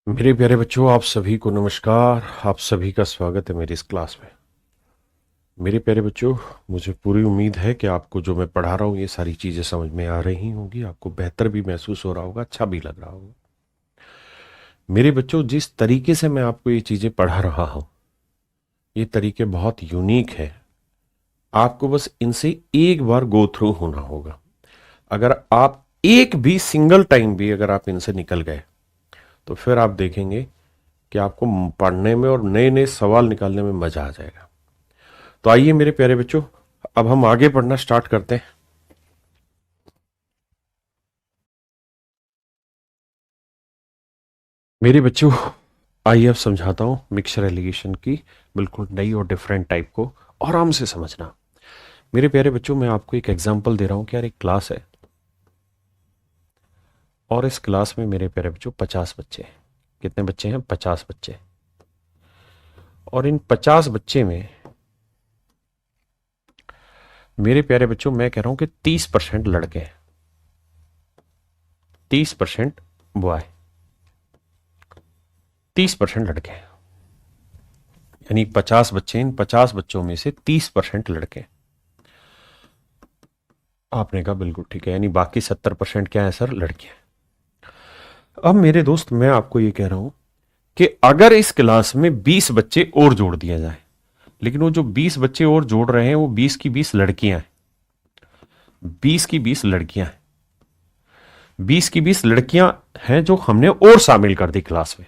मेरे प्यारे बच्चों, आप सभी को नमस्कार। आप सभी का स्वागत है मेरी इस क्लास में। मेरे प्यारे बच्चों, मुझे पूरी उम्मीद है कि आपको जो मैं पढ़ा रहा हूँ ये सारी चीज़ें समझ में आ रही होंगी, आपको बेहतर भी महसूस हो रहा होगा, अच्छा भी लग रहा होगा। मेरे बच्चों, जिस तरीके से मैं आपको ये चीज़ें पढ़ा रहा हूँ ये तरीके बहुत यूनिक है। आपको बस इनसे एक बार गो थ्रू होना होगा। अगर आप एक भी सिंगल टाइम भी अगर आप इनसे निकल गए तो फिर आप देखेंगे कि आपको पढ़ने में और नए नए सवाल निकालने में मजा आ जाएगा। तो आइए मेरे प्यारे बच्चों, अब हम आगे पढ़ना स्टार्ट करते हैं। मेरे बच्चों, आइए अब समझाता हूं मिक्सचर एलिगेशन की बिल्कुल नई और डिफरेंट टाइप को आराम से समझना। मेरे प्यारे बच्चों, मैं आपको एक एग्जांपल दे रहा हूं कि यार एक क्लास है और इस क्लास में मेरे प्यारे बच्चों 50 बच्चे हैं। कितने बच्चे हैं? 50 बच्चे। और इन 50 बच्चे में मेरे प्यारे बच्चों मैं कह रहा हूं कि 30% लड़के हैं, 30% बॉय, 30% लड़के हैं। यानी 50 बच्चे, इन 50 बच्चों में से 30% लड़के। आपने कहा बिल्कुल ठीक है, यानी बाकी 70% क्या है सर? लड़कियां। अब मेरे दोस्त, मैं आपको ये कह रहा हूं कि अगर इस क्लास में 20 बच्चे और जोड़ दिया जाए, लेकिन वो जो 20 बच्चे और जोड़ रहे हैं वो 20 की 20 लड़कियां हैं, 20 की 20 लड़कियां हैं, 20 की 20 लड़कियां हैं जो हमने और शामिल कर दी क्लास में।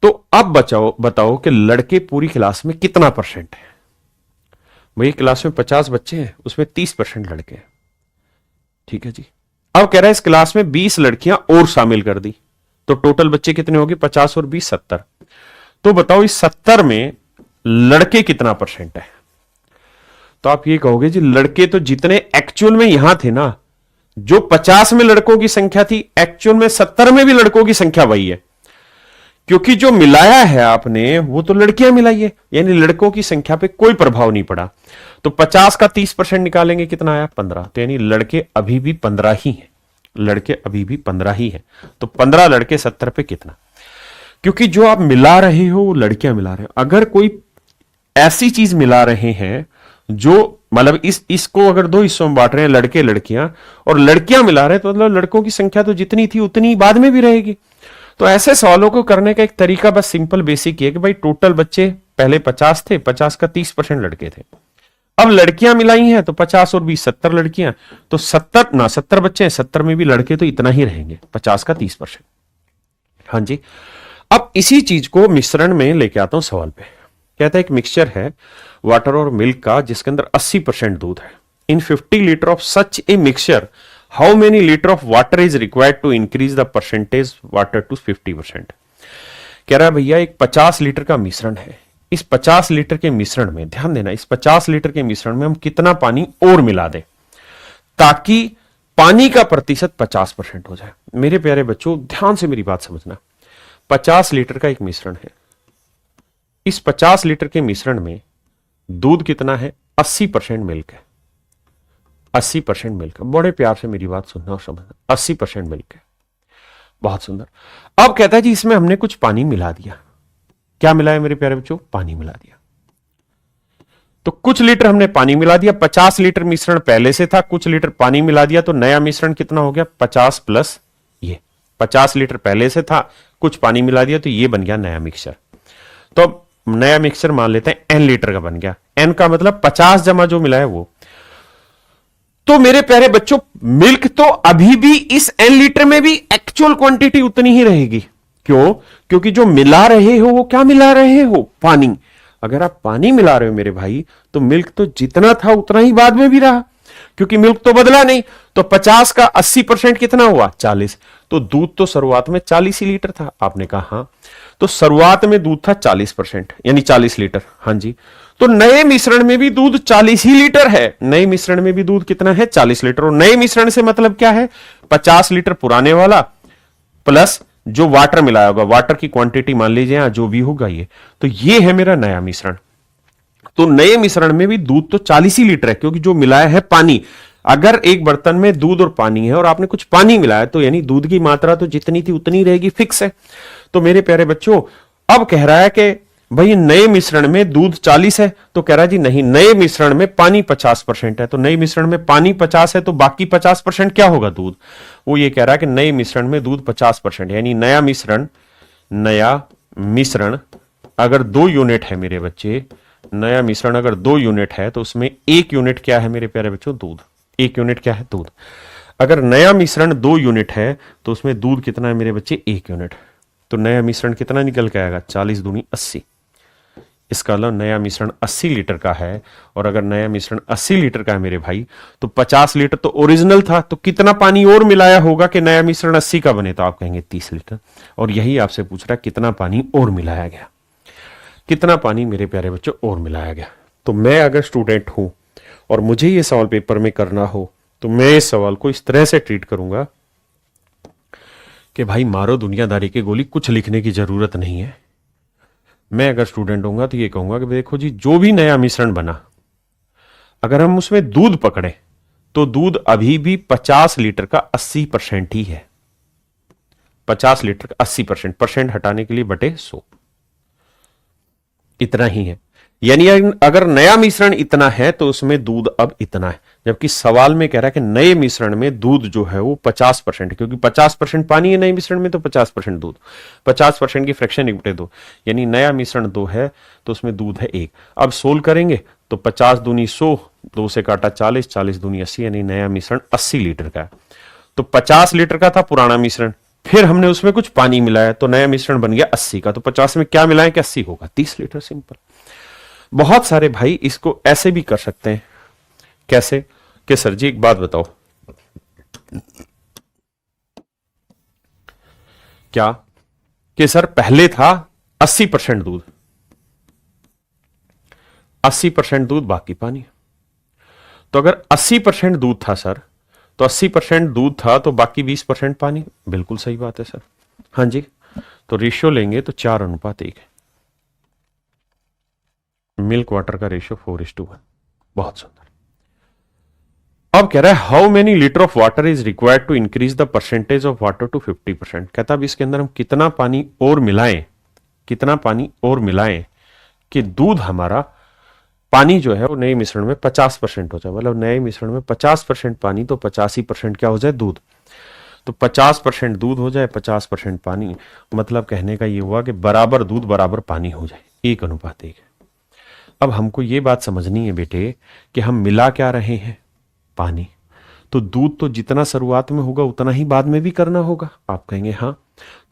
तो अब बताओ कि लड़के पूरी क्लास में कितना परसेंट है? भाई क्लास में 50 बच्चे हैं, उसमें 30% लड़के हैं। ठीक है जी। अब कह रहा है इस क्लास में 20 लड़कियां और शामिल कर दी तो टोटल बच्चे कितने होंगे? 50 और 20 70। तो बताओ इस 70 में लड़के कितना परसेंट है? तो आप ये कहोगे जी लड़के तो जितने एक्चुअल में यहां थे ना, जो 50 में लड़कों की संख्या थी, एक्चुअल में 70 में भी लड़कों की संख्या वही है, क्योंकि जो मिलाया है आपने वो तो लड़कियां मिलाई है, यानी लड़कों की संख्या पे कोई प्रभाव नहीं पड़ा। तो 50 का 30% निकालेंगे, कितना आया? 15। तो यानी लड़के अभी भी 15 ही हैं, लड़के अभी भी 15 ही हैं। तो 15 लड़के 70 पे कितना? क्योंकि जो आप मिला रहे हो वो लड़कियां मिला रहे हो। अगर कोई ऐसी चीज मिला रहे हैं जो मतलब इसको अगर दो हिस्सों में बांट रहे हैं, लड़के लड़कियां, और लड़कियां मिला रहे हैं, तो मतलब लड़कों की संख्या तो जितनी थी उतनी बाद में भी रहेगी। तो ऐसे सवालों को करने का एक तरीका बस सिंपल बेसिक है कि भाई टोटल बच्चे पहले 50 थे, 50 का 30% लड़के थे। अब लड़कियां मिलाई हैं तो 50 और 20 70 लड़कियां, तो 70 बच्चे हैं, 70 में भी लड़के तो इतना ही रहेंगे, 50 का 30%। हाँ जी। अब इसी चीज को मिश्रण में लेके आता हूं सवाल पे। कहता है एक मिक्सचर है वाटर और मिल्क का जिसके अंदर 80% दूध है। In 50 litre of such a mixture how many litre of water is required to increase the percentage water to 50%। कह रहा है भैया एक 50 लीटर का मिश्रण है, इस 50 लीटर के मिश्रण में ध्यान देना, इस 50 लीटर के मिश्रण में हम कितना पानी और मिला दें ताकि पानी का प्रतिशत 50% हो जाए। मेरे प्यारे बच्चों ध्यान से मेरी बात समझना, 50 लीटर का एक मिश्रण है, इस 50 लीटर के मिश्रण में दूध कितना है? 80% मिल्क है, 80% मिल्क है। बड़े प्यार से मेरी बात सुनना और समझना, 80% मिल्क है। बहुत सुंदर। अब कहता है जी इसमें हमने कुछ पानी मिला दिया। क्या मिला है मेरे प्यारे बच्चों? पानी मिला दिया। तो कुछ लीटर हमने पानी मिला दिया, 50 लीटर मिश्रण पहले से था, कुछ लीटर पानी मिला दिया, तो नया मिश्रण कितना हो गया? 50 प्लस ये 50 लीटर पहले से था, कुछ पानी मिला दिया, तो ये बन गया नया मिक्सचर। तो अब नया मिक्सचर मान लेते हैं n लीटर का बन गया। n का मतलब 50 जमा जो मिला है वो। तो मेरे प्यारे बच्चों मिल्क तो अभी भी इस n लीटर में भी एक्चुअल क्वांटिटी उतनी ही रहेगी। क्यों? क्योंकि जो मिला रहे हो वो क्या मिला रहे हो? पानी। अगर आप पानी मिला रहे हो मेरे भाई, तो मिल्क तो जितना था उतना ही बाद में भी रहा, क्योंकि मिल्क तो बदला नहीं। तो 50 का 80% कितना हुआ? 40। तो दूध तो शुरुआत में 40 ही लीटर था। आपने कहा हाँ, तो शुरुआत में दूध था 40%, यानी 40 लीटर। हाँ जी। तो नए मिश्रण में भी दूध 40 ही लीटर है, नए मिश्रण में भी दूध कितना है? 40 लीटर। और नए मिश्रण से मतलब क्या है? 50 लीटर पुराने वाला प्लस जो वाटर मिलाया होगा, वाटर की क्वांटिटी मान लीजिए या जो भी होगा ये, तो ये है मेरा नया मिश्रण। तो नए मिश्रण में भी दूध तो 40 ही लीटर है, क्योंकि जो मिलाया है पानी। अगर एक बर्तन में दूध और पानी है और आपने कुछ पानी मिलाया, तो यानी दूध की मात्रा तो जितनी थी उतनी रहेगी, फिक्स है। तो मेरे प्यारे बच्चों अब कह रहा है कि भाई नए मिश्रण में दूध 40 है, तो कह रहा है जी नहीं, नए मिश्रण में पानी 50% है। तो नए मिश्रण में पानी 50 है तो बाकी 50% क्या होगा? दूध। वो ये कह रहा है कि नए मिश्रण में दूध 50%, यानी नया मिश्रण अगर 2 यूनिट है मेरे बच्चे, नया मिश्रण अगर 2 यूनिट है तो उसमें 1 यूनिट क्या है मेरे प्यारे बच्चों? दूध। 1 यूनिट क्या है? दूध। अगर नया मिश्रण 2 यूनिट है तो उसमें दूध कितना है मेरे बच्चे? 1 यूनिट। तो नया मिश्रण कितना निकल के आएगा? 40 दूनी 80। इसका मतलब नया मिश्रण 80 लीटर का है, और अगर नया मिश्रण 80 लीटर का है मेरे भाई तो 50 लीटर तो ओरिजिनल था, तो कितना पानी और मिलाया होगा कि नया मिश्रण 80 का बने? तो आप कहेंगे 30 लीटर। और यही आपसे पूछ रहा है कितना पानी और मिलाया गया, कितना पानी मेरे प्यारे बच्चों और मिलाया गया। तो मैं अगर स्टूडेंट हूं और मुझे ये सवाल पेपर में करना हो तो मैं इस सवाल को इस तरह से ट्रीट करूंगा कि भाई मारो दुनियादारी की गोली, कुछ लिखने की जरूरत नहीं है। मैं अगर स्टूडेंट होऊंगा तो ये कहूंगा कि देखो जी, जो भी नया मिश्रण बना अगर हम उसमें दूध पकड़े तो दूध अभी भी 50 लीटर का 80% ही है। 50 लीटर का 80%, परसेंट हटाने के लिए बटे 100, इतना ही है। यानी अगर नया मिश्रण इतना है तो उसमें दूध अब इतना है, जबकि सवाल में कह रहा है कि नए मिश्रण में दूध जो है वो 50%, क्योंकि 50% पानी है नए मिश्रण में तो 50% दूध, 50% की फ्रैक्शन 1/2, यानी नया मिश्रण 2 है तो उसमें दूध है 1। अब सोल्व करेंगे तो 50 दूनी 100, 2 से काटा 40, 40 दूनी 80, यानी नया मिश्रण 80 लीटर का है। तो 50 लीटर का था पुराना मिश्रण, फिर हमने उसमें कुछ पानी मिलाया तो नया मिश्रण बन गया 80 का। तो 50 में क्या मिलाएं कि 80 होगा? 30 लीटर। सिंपल। बहुत सारे भाई इसको ऐसे भी कर सकते हैं। कैसे? कि सर जी एक बात बताओ, क्या कि सर पहले था 80% दूध, 80% दूध बाकी पानी। तो अगर 80% दूध था सर, तो 80% दूध था तो बाकी 20% पानी। बिल्कुल सही बात है सर। हाँ जी, तो रेशियो लेंगे तो 4:1 है। मिल्क वाटर का रेशियो 4:1। बहुत सुंदर। अब कह रहा है how many litre of water is required to increase the percentage of water to 50%। कहता अब इसके अंदर हम कितना पानी और मिलाएं, कितना पानी और मिलाएं कि दूध हमारा, पानी जो है वो नए मिश्रण में 50% हो जाए। मतलब नए मिश्रण में 50% पानी तो 85% क्या हो जाए? दूध। तो 50% दूध हो जाए, 50% पानी, मतलब कहने का ये हुआ कि बराबर दूध बराबर पानी हो जाए, 1:1। अब हमको ये बात समझनी है बेटे कि हम मिला क्या रहे हैं? पानी। तो दूध तो जितना शुरुआत में होगा उतना ही बाद में भी करना होगा। आप कहेंगे हाँ,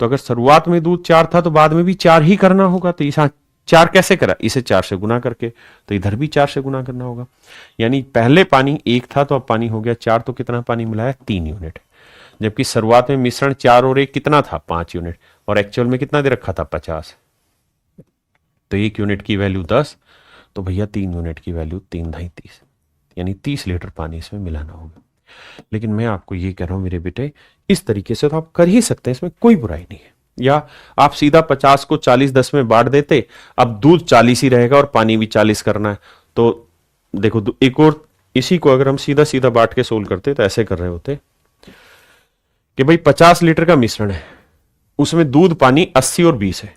तो अगर शुरुआत में दूध 4 था तो बाद में भी 4 ही करना होगा। तो इसे 4 कैसे करा? इसे 4 से गुना करके, तो इधर भी 4 से गुना करना होगा। यानी पहले पानी 1 था तो अब पानी हो गया 4, तो कितना पानी मिलाया? 3 यूनिट। जबकि शुरुआत में मिश्रण 4 और 1 कितना था? 5 यूनिट, और एक्चुअल में कितना दे रखा था? 50। तो 1 यूनिट की वैल्यू 10, तो भैया 3 यूनिट की वैल्यू 3 × 30, यानी 30 लीटर पानी इसमें मिलाना होगा। लेकिन मैं आपको ये कह रहा हूं मेरे बेटे, इस तरीके से तो आप कर ही सकते हैं, इसमें कोई बुराई नहीं है। या आप सीधा 50 को 40-10 में बांट देते, अब दूध 40 ही रहेगा और पानी भी 40 करना है। तो देखो एक और, इसी को अगर हम सीधा सीधा बांट के सोल्व करते तो ऐसे कर रहे होते कि भाई 50 लीटर का मिश्रण है, उसमें दूध पानी 80 और 20 है,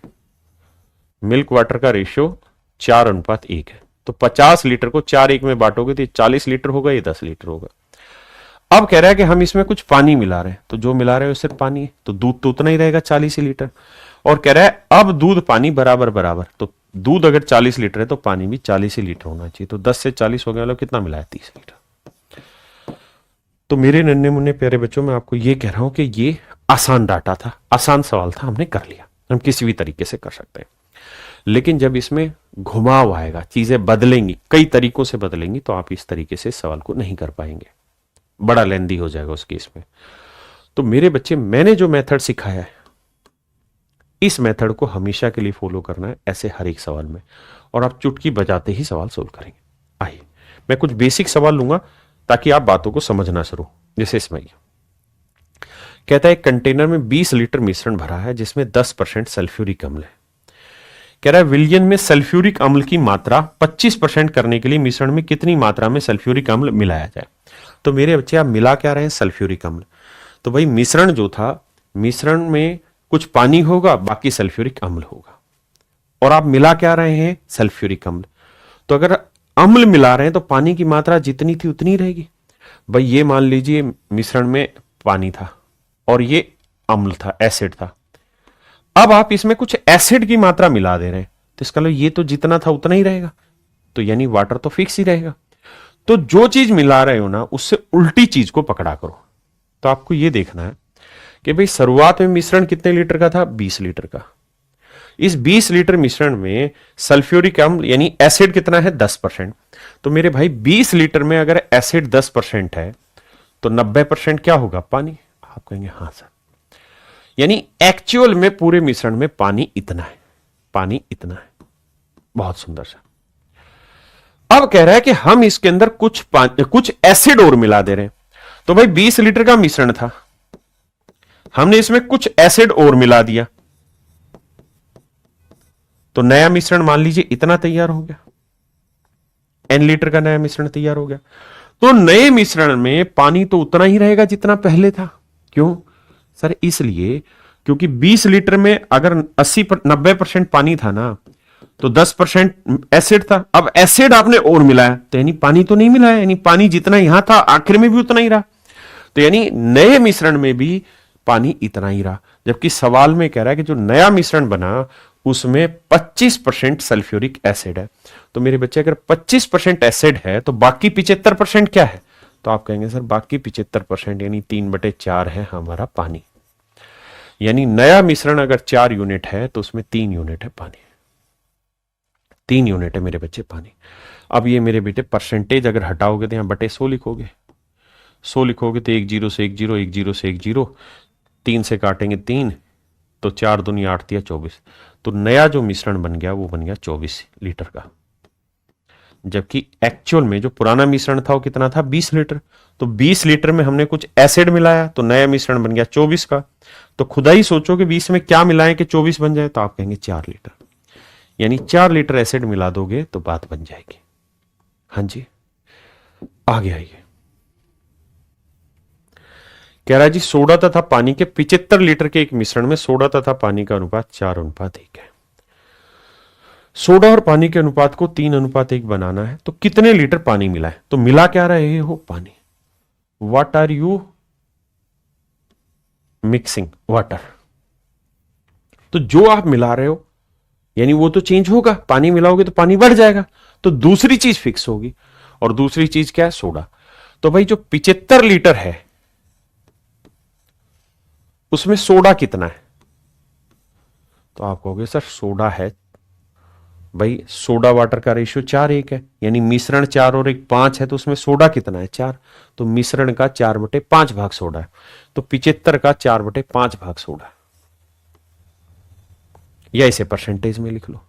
मिल्क वाटर का रेशियो 4:1 है। तो 50 लीटर को 4:1 में बांटोगे तो 40 लीटर होगा, ये 10 लीटर होगा। अब कह रहा है कि हम इसमें कुछ पानी मिला रहे हैं, तो जो मिला रहे हैं सिर्फ पानी है, तो दूध तो उतना ही रहेगा 40 लीटर। और कह रहा है अब दूध पानी बराबर बराबर, तो दूध अगर 40 लीटर है तो पानी भी 40 ही लीटर होना चाहिए। तो 10 से 40 हो गया, मतलब कितना मिला है? 30 लीटर। तो मेरे नन्हे मुन्ने प्यारे बच्चों, मैं आपको ये कह रहा हूं कि ये आसान डाटा था, आसान सवाल था, हमने कर लिया। हम किसी भी तरीके से कर सकते हैं, लेकिन जब इसमें घुमाव आएगा, चीजें बदलेंगी, कई तरीकों से बदलेंगी, तो आप इस तरीके से सवाल को नहीं कर पाएंगे, बड़ा लेंदी हो जाएगा उस केस में। तो मेरे बच्चे, मैंने जो मेथड सिखाया है, इस मेथड को हमेशा के लिए फॉलो करना है, ऐसे हर एक सवाल में, और आप चुटकी बजाते ही सवाल सोल्व करेंगे। आइए मैं कुछ बेसिक सवाल लूंगा ताकि आप बातों को समझना शुरू। जैसे इसमें कहता है एक कंटेनर में 20 लीटर मिश्रण भरा है जिसमें 10% सल्फ्यूरिक अम्ल है। कह रहा है विलयन में सल्फ्यूरिक अम्ल की मात्रा 25% करने के लिए मिश्रण में कितनी मात्रा में सल्फ्यूरिक अम्ल मिलाया जाए। तो मेरे बच्चे, आप मिला क्या रहे हैं? सल्फ्यूरिक अम्ल। तो भाई मिश्रण जो था, मिश्रण में कुछ पानी होगा, बाकी सल्फ्यूरिक अम्ल होगा। और आप मिला क्या रहे हैं? सल्फ्यूरिक अम्ल। तो अगर अम्ल मिला रहे हैं तो पानी की मात्रा जितनी थी उतनी रहेगी। भाई ये मान लीजिए मिश्रण में पानी था और ये अम्ल था, एसिड था। अब आप इसमें कुछ एसिड की मात्रा मिला दे रहे हैं, तो इसका मतलब ये तो जितना था उतना ही रहेगा, तो यानी वाटर तो फिक्स ही रहेगा। तो जो चीज मिला रहे हो ना, उससे उल्टी चीज को पकड़ा करो। तो आपको ये देखना है कि भाई शुरुआत में मिश्रण कितने लीटर का था? 20 लीटर का। इस 20 लीटर मिश्रण में सल्फ्यूरिक अम्ल यानी एसिड कितना है? 10%। तो मेरे भाई 20 लीटर में अगर एसिड 10% है तो 90% क्या होगा? पानी। आप कहेंगे हाँ सर, यानी एक्चुअल में पूरे मिश्रण में पानी इतना है, पानी इतना है। बहुत सुंदर सा। अब कह रहा है कि हम इसके अंदर कुछ एसिड और मिला दे रहे हैं। तो भाई 20 लीटर का मिश्रण था, हमने इसमें कुछ एसिड और मिला दिया, तो नया मिश्रण मान लीजिए इतना तैयार हो गया, n लीटर का नया मिश्रण तैयार हो गया। तो नए मिश्रण में पानी तो उतना ही रहेगा जितना पहले था। क्यों सर? इसलिए क्योंकि 20 लीटर में अगर 90% पानी था ना, तो 10% एसिड था। अब एसिड आपने और मिलाया, तो यानी पानी तो नहीं मिलाया, यानी पानी जितना यहां था आखिर में भी उतना ही रहा। तो यानी नए मिश्रण में भी पानी इतना ही रहा। जबकि सवाल में कह रहा है कि जो नया मिश्रण बना उसमें 25% सल्फ्यूरिक एसिड है। तो मेरे बच्चे अगर 25% एसिड है तो बाकी 75% क्या है? तो आप कहेंगे सर बाकी 75% यानी 3/4 है हमारा पानी। यानी नया मिश्रण अगर 4 यूनिट है तो उसमें 3 यूनिट है पानी, 3 यूनिट है मेरे बच्चे पानी। अब ये मेरे बेटे परसेंटेज अगर हटाओगे तो यहां बटे 100 लिखोगे, 100 लिखोगे तो 1 0 से 1 0, 1 0 से 1 0, 3 से काटेंगे 3, तो 4 दूनी 8 दिया 24। तो नया जो मिश्रण बन गया वो बन गया 24 लीटर का। जबकि एक्चुअल में जो पुराना मिश्रण था वो कितना था? 20 लीटर। तो 20 लीटर में हमने कुछ एसिड मिलाया तो नया मिश्रण बन गया 24 का। तो खुदा ही सोचो कि 20 में क्या मिलाएं कि 24 बन जाए, तो आप कहेंगे 4 लीटर। यानी 4 लीटर एसिड मिला दोगे तो बात बन जाएगी। हाँ जी, आगे आइए। कह रहा है जी सोडा तथा पानी के 75 लीटर के एक मिश्रण में सोडा तथा पानी का अनुपात 4:1 है। सोडा और पानी के अनुपात को 3:1 बनाना है, तो कितने लीटर पानी मिला है? तो मिला क्या रहे हो? पानी। What are you mixing? Water. तो जो आप मिला रहे हो यानी वो तो चेंज होगा, पानी मिलाओगे तो पानी बढ़ जाएगा, तो दूसरी चीज फिक्स होगी। और दूसरी चीज क्या है? सोडा। तो भाई जो 75 लीटर है उसमें सोडा कितना है? तो आप कहोगे सर सोडा है, भाई सोडा वाटर का रेशियो 4:1 है, यानी मिश्रण 4 और 1 5 है, तो उसमें सोडा कितना है? 4। तो मिश्रण का 4/5 भाग सोडा है, तो 75 का 4/5 भाग सोडा है, या इसे परसेंटेज में लिख लो।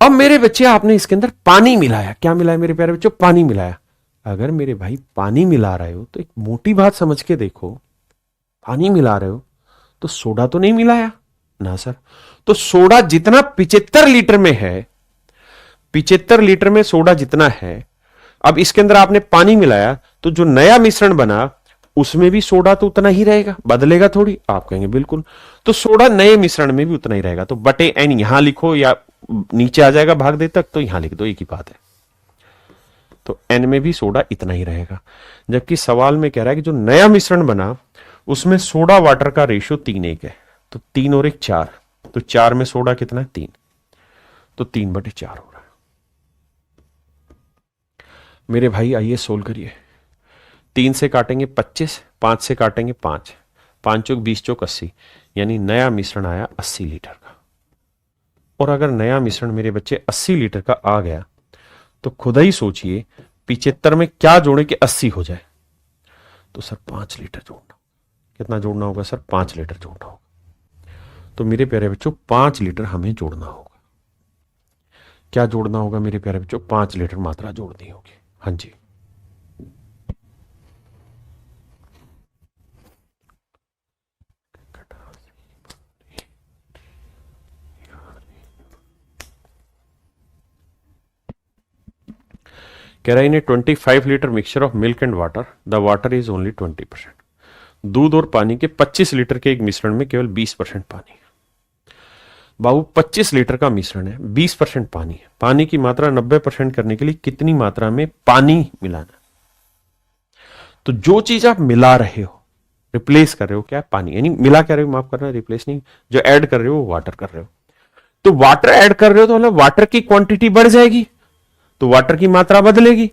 अब मेरे बच्चे आपने इसके अंदर पानी मिलाया। क्या मिलाया मेरे प्यारे बच्चों? पानी मिलाया। अगर मेरे भाई पानी मिला रहे हो तो एक मोटी बात समझ के देखो, पानी मिला रहे हो तो सोडा तो नहीं मिलाया ना सर। तो सोडा जितना 75 लीटर में है, 75 लीटर में सोडा जितना है, अब इसके अंदर आपने पानी मिलाया तो जो नया मिश्रण बना उसमें भी सोडा तो उतना ही रहेगा, बदलेगा थोड़ी। आप कहेंगे बिल्कुल। तो सोडा नए मिश्रण में भी उतना ही रहेगा, तो बटे एन यहां लिखो या नीचे आ जाएगा भाग दे तक, तो यहां लिख दो, एक ही बात है। तो एन में भी सोडा इतना ही रहेगा। जबकि सवाल में कह रहा है कि जो नया मिश्रण बना उसमें सोडा वाटर का रेशियो 3:1 है, तो 3 और 1 4, तो 4 में सोडा कितना है? 3, तो 3/4 हो रहा है। मेरे भाई आइए सोल्व करिए। 3 से काटेंगे 25, 5 से काटेंगे 5, 5 चौक 20 चौक 80, यानी नया मिश्रण आया 80 लीटर का। और अगर नया मिश्रण मेरे बच्चे 80 लीटर का आ गया तो खुद ही सोचिए 75 में क्या जोड़े कि 80 हो जाए। तो सर 5 लीटर जोड़ना। कितना जोड़ना होगा सर? 5 लीटर जोड़ना होगा। तो मेरे प्यारे बच्चों 5 लीटर हमें जोड़ना होगा। क्या जोड़ना होगा मेरे प्यारे बच्चों? 5 लीटर मात्रा जोड़नी होगी। हाँ जी, कह रहा है इन 25 litre mixture of milk and water the water is only 20%। दूध और पानी के 25 लीटर के एक मिश्रण में केवल 20% पानी है। बाबू 25 लीटर का मिश्रण है, 20% पानी है। पानी की मात्रा 90% करने के लिए कितनी मात्रा में पानी मिलाना? तो जो चीज आप मिला रहे हो, रिप्लेस कर रहे हो, क्या है? पानी। यानी मिला क्या रहे हो, माफ करना, रिप्लेस नहीं, जो ऐड कर रहे हो वो वाटर कर रहे हो। तो वाटर ऐड कर रहे हो तो मतलब वाटर की क्वांटिटी बढ़ जाएगी, तो वाटर की मात्रा बदलेगी,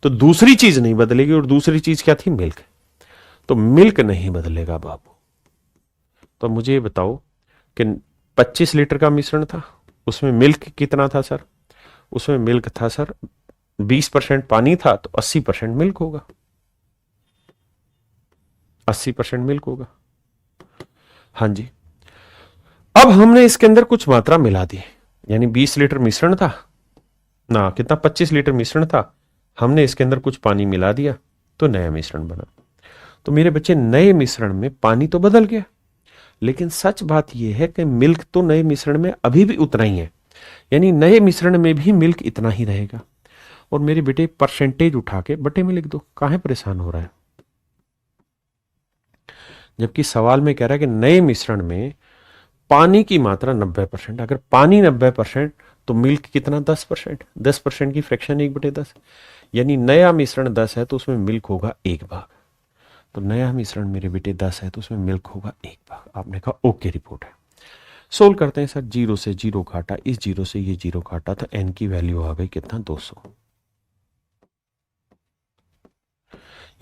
तो दूसरी चीज नहीं बदलेगी। और दूसरी चीज क्या थी? मिल्क। तो मिल्क नहीं बदलेगा बाबू। तो मुझे ये बताओ कि 25 लीटर का मिश्रण था, उसमें मिल्क कितना था सर? उसमें मिल्क था सर 20% पानी था, तो 80% मिल्क होगा। 80% मिल्क होगा। हाँ जी। अब हमने इसके अंदर कुछ मात्रा मिला दी, यानी 20 लीटर मिश्रण था ना, कितना? 25 लीटर मिश्रण था, हमने इसके अंदर कुछ पानी मिला दिया तो नया मिश्रण बना। तो मेरे बच्चे, नए मिश्रण में पानी तो बदल गया, लेकिन सच बात यह है कि मिल्क तो नए मिश्रण में अभी भी उतना ही है, यानी नए मिश्रण में भी मिल्क इतना ही रहेगा। और मेरे बेटे परसेंटेज उठा के बटे में लिख दो, काहे परेशान हो रहा है? जबकि सवाल में कह रहा है कि नए मिश्रण में पानी की मात्रा 90%। अगर पानी 90% तो मिल्क कितना? 10%। 10% की फ्रैक्शन 1/10, यानी नया मिश्रण 10 है तो उसमें मिल्क होगा 1 भाग। तो नया मिश्रण मेरे बेटे 10 है तो उसमें मिल्क होगा 1 भाग। आपने कहा ओके, रिपोर्ट है। सोल्व करते हैं सर। 0 से 0 काटा, इस 0 से ये 0 काटा, तो n की वैल्यू आ गई कितना? 200।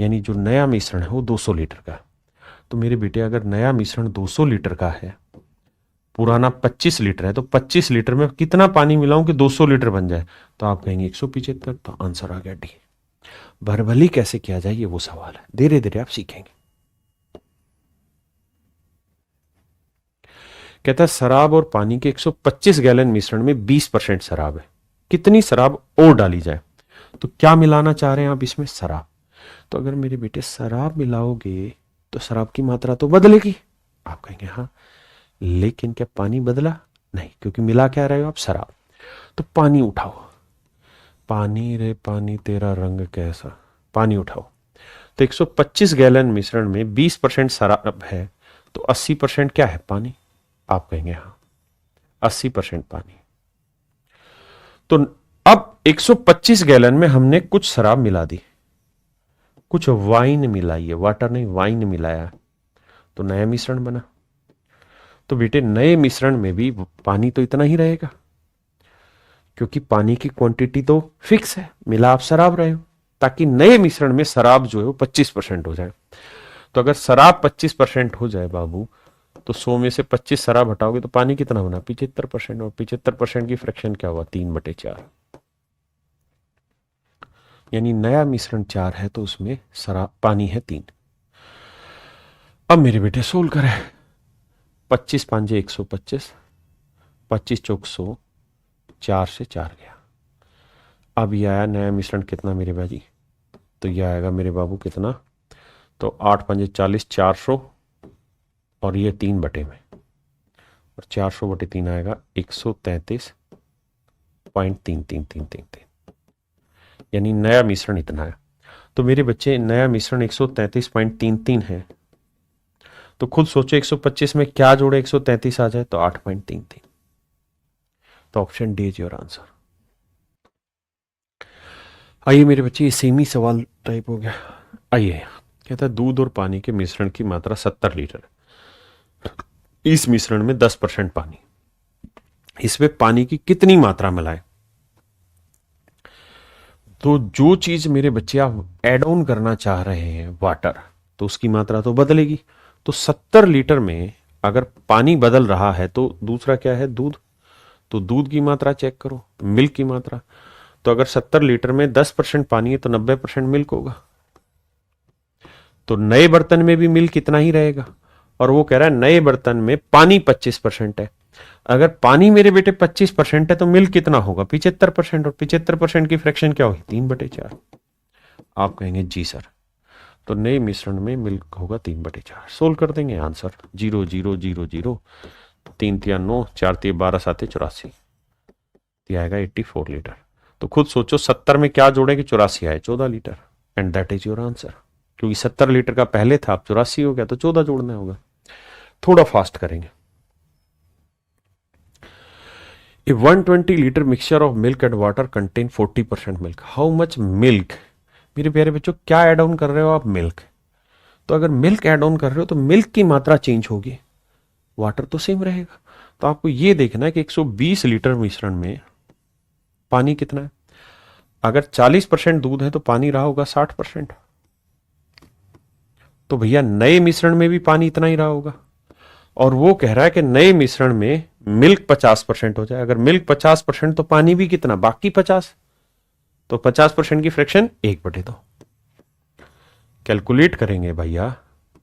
यानी जो नया मिश्रण है वो 200 लीटर का। तो मेरे बेटे, अगर नया मिश्रण 200 लीटर का है, पुराना 25 लीटर है, तो 25 लीटर में कितना पानी मिलाऊं कि 200 लीटर बन जाए? तो आप कहेंगे 175। तो आंसर आ गया डी। भरभली कैसे किया जाए ये वो सवाल है, धीरे धीरे आप सीखेंगे। कहता है शराब और पानी के 125 गैलन मिश्रण में 20% शराब है, कितनी शराब और डाली जाए? तो क्या मिलाना चाह रहे हैं आप इसमें? शराब। तो अगर मेरे बेटे शराब मिलाओगे तो शराब की मात्रा तो बदलेगी। आप कहेंगे हाँ, लेकिन क्या पानी बदला? नहीं, क्योंकि मिला क्या रहे हो आप? शराब। तो पानी उठाओ। पानी रे पानी तेरा रंग कैसा, पानी उठाओ। तो 125 गैलन मिश्रण में 20% शराब है, तो 80% क्या है? पानी। आप कहेंगे हाँ, 80% पानी। तो अब 125 गैलन में हमने कुछ शराब मिला दी, कुछ वाइन मिलाई है, वाटर नहीं वाइन मिलाया, तो नया मिश्रण बना। तो बेटे, नए मिश्रण में भी पानी तो इतना ही रहेगा, क्योंकि पानी की क्वांटिटी तो फिक्स है, मिला आप शराब रहे हो, ताकि नए मिश्रण में शराब जो है वो 25% हो जाए। तो अगर शराब 25% हो जाए बाबू, तो 100 में से 25 शराब हटाओगे तो पानी कितना बना? 75%। और 75% की फ्रैक्शन क्या हुआ? 3/4। यानी नया मिश्रण 4 है तो उसमें शराब पानी है 3। अब मेरे बेटे सोल्व करें। 25 5 125, 25 चौक 100, 4 से 4 गया। अब ये आया नया मिश्रण कितना मेरे बाजी? तो ये आएगा मेरे बाबू कितना? तो 8 5 40, 400, और ये 3 बटे में, और 400/3 आएगा 133.3333, यानी नया मिश्रण इतना है। तो मेरे बच्चे, नया मिश्रण 133.33 है, तो खुद सोचो 125 में क्या जोड़े 133 आ जाए? तो 8.33। तो option D is your answer. आइए मेरे बच्चे, ये सेमी सवाल टाइप हो गया। आइए, कहता है दूध और पानी के मिश्रण की मात्रा 70 लीटर है, इस मिश्रण में 10% पानी, इसमें पानी की कितनी मात्रा मिलाए? तो जो चीज मेरे बच्चे आप एड ऑन करना चाह रहे हैं, वाटर, तो उसकी मात्रा तो बदलेगी। तो 70 लीटर में अगर पानी बदल रहा है तो दूसरा क्या है? दूध। तो दूध की मात्रा चेक करो, मिल्क की मात्रा। तो अगर 70 लीटर में 10% पानी है तो 90% मिल्क होगा। तो नए बर्तन में भी मिल्क इतना ही रहेगा, और वो कह रहा है नए बर्तन में पानी 25% है। अगर पानी मेरे बेटे 25% है तो मिल्क कितना होगा? 75%। और 75% की फ्रैक्शन क्या होगी? 3/4। आप कहेंगे जी सर, तो नए मिश्रण में मिल्क होगा 3/4। सोल्व कर देंगे। आंसर 0 0 0 0, 3 3 9, 4 3 12, 7 84, आएगा 84 लीटर। तो खुद सोचो 70 में क्या जोड़े कि 84 आए? 14 litre. And that is your answer. क्योंकि 70 लीटर का पहले था, अब 84 हो गया, तो 14 जोड़ना होगा। थोड़ा फास्ट करेंगे। A 120 litre mixture of milk and water contain 40% milk, how much milk. मेरे प्यारे बच्चों, क्या ऐड ऑन कर रहे हो आप? मिल्क। तो अगर मिल्क ऐड ऑन कर रहे हो तो मिल्क की मात्रा चेंज होगी, वाटर तो सेम रहेगा। तो आपको यह देखना है कि 120 लीटर मिश्रण में पानी कितना है। अगर 40% दूध है तो पानी रहा होगा 60%। तो भैया नए मिश्रण में भी पानी इतना ही रहा होगा। और वो कह रहा है कि नए मिश्रण में मिल्क 50% हो जाए। अगर मिल्क 50% तो पानी भी कितना, बाकी 50। तो 50% की फ्रैक्शन 1/2। कैलकुलेट करेंगे भैया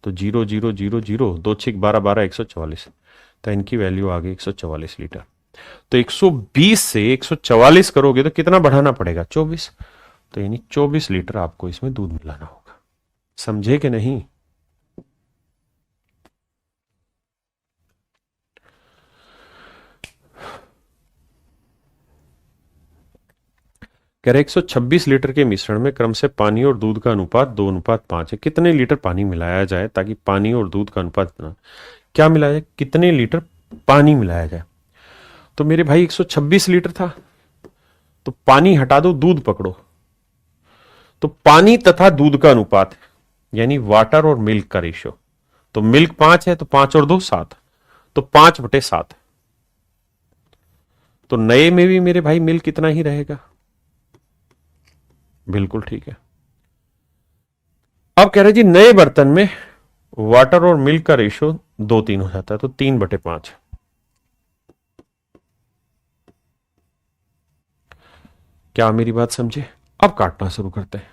तो 0 0 0 0 2 6 12 12 144। तो इनकी वैल्यू आ गई 144 लीटर। तो 120 से 144 करोगे तो कितना बढ़ाना पड़ेगा? 24। तो यानी 24 लीटर आपको इसमें दूध मिलाना होगा। समझे कि नहीं? कह रहे 126 लीटर के मिश्रण में क्रम से पानी और दूध का अनुपात 2:5 है। कितने लीटर पानी मिलाया जाए ताकि पानी और दूध का अनुपात इतना? क्या मिलाया जाए? कितने लीटर पानी मिलाया जाए? तो मेरे भाई 126 लीटर था, तो पानी हटा दो, दूध पकड़ो। तो पानी तथा दूध का अनुपात यानी वाटर और मिल्क का रेशियो। तो मिल्क 5 है तो 5 और 2 7। तो 5/7। तो नए में भी मेरे भाई मिल्क इतना ही रहेगा। बिल्कुल ठीक है। अब कह रहे जी नए बर्तन में वाटर और मिल्क का रेशियो 2:3 हो जाता है, तो 3/5। क्या मेरी बात समझे? अब काटना शुरू करते हैं।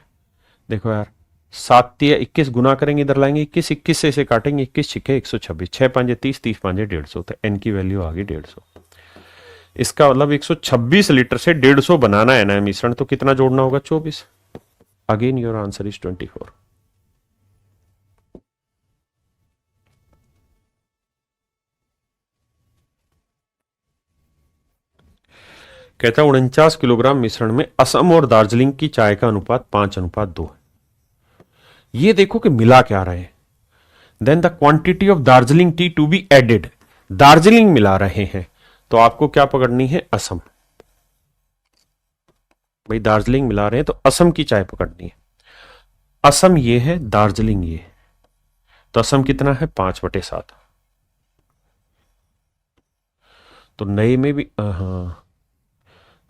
देखो यार, 7×21 गुना करेंगे, इधर लाएंगे 21, 21 से इसे काटेंगे, 21 छिके 126, 6×5 = 30, 30×5 = 150। तो एन की वैल्यू आ गई 150। इसका मतलब 126 लीटर से 150 बनाना है ना मिश्रण, तो कितना जोड़ना होगा? 24। Again your answer is 24। कहता है 49 किलोग्राम मिश्रण में असम और दार्जिलिंग की चाय का अनुपात 5:2 है। ये देखो कि मिला क्या रहे हैं। Then the quantity of Darjeeling tea to be added, Darjeeling मिला रहे हैं, तो आपको क्या पकड़नी है? असम। भाई दार्जिलिंग मिला रहे हैं तो असम की चाय पकड़नी है। असम ये है, दार्जिलिंग ये है। तो असम कितना है? 5/7। तो नए में भी, हाँ,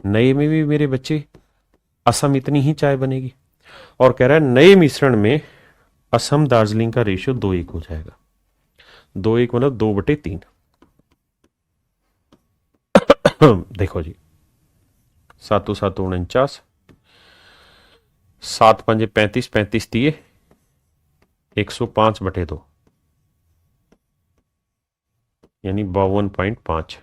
नए में भी मेरे बच्चे असम इतनी ही चाय बनेगी। और कह रहा है नए मिश्रण में असम दार्जिलिंग का रेशियो 2:1 हो जाएगा। 2:1 मतलब 2/3। देखो जी, 7 7 49, 7×5 35, 35 दिए 105/2 यानी 52.5।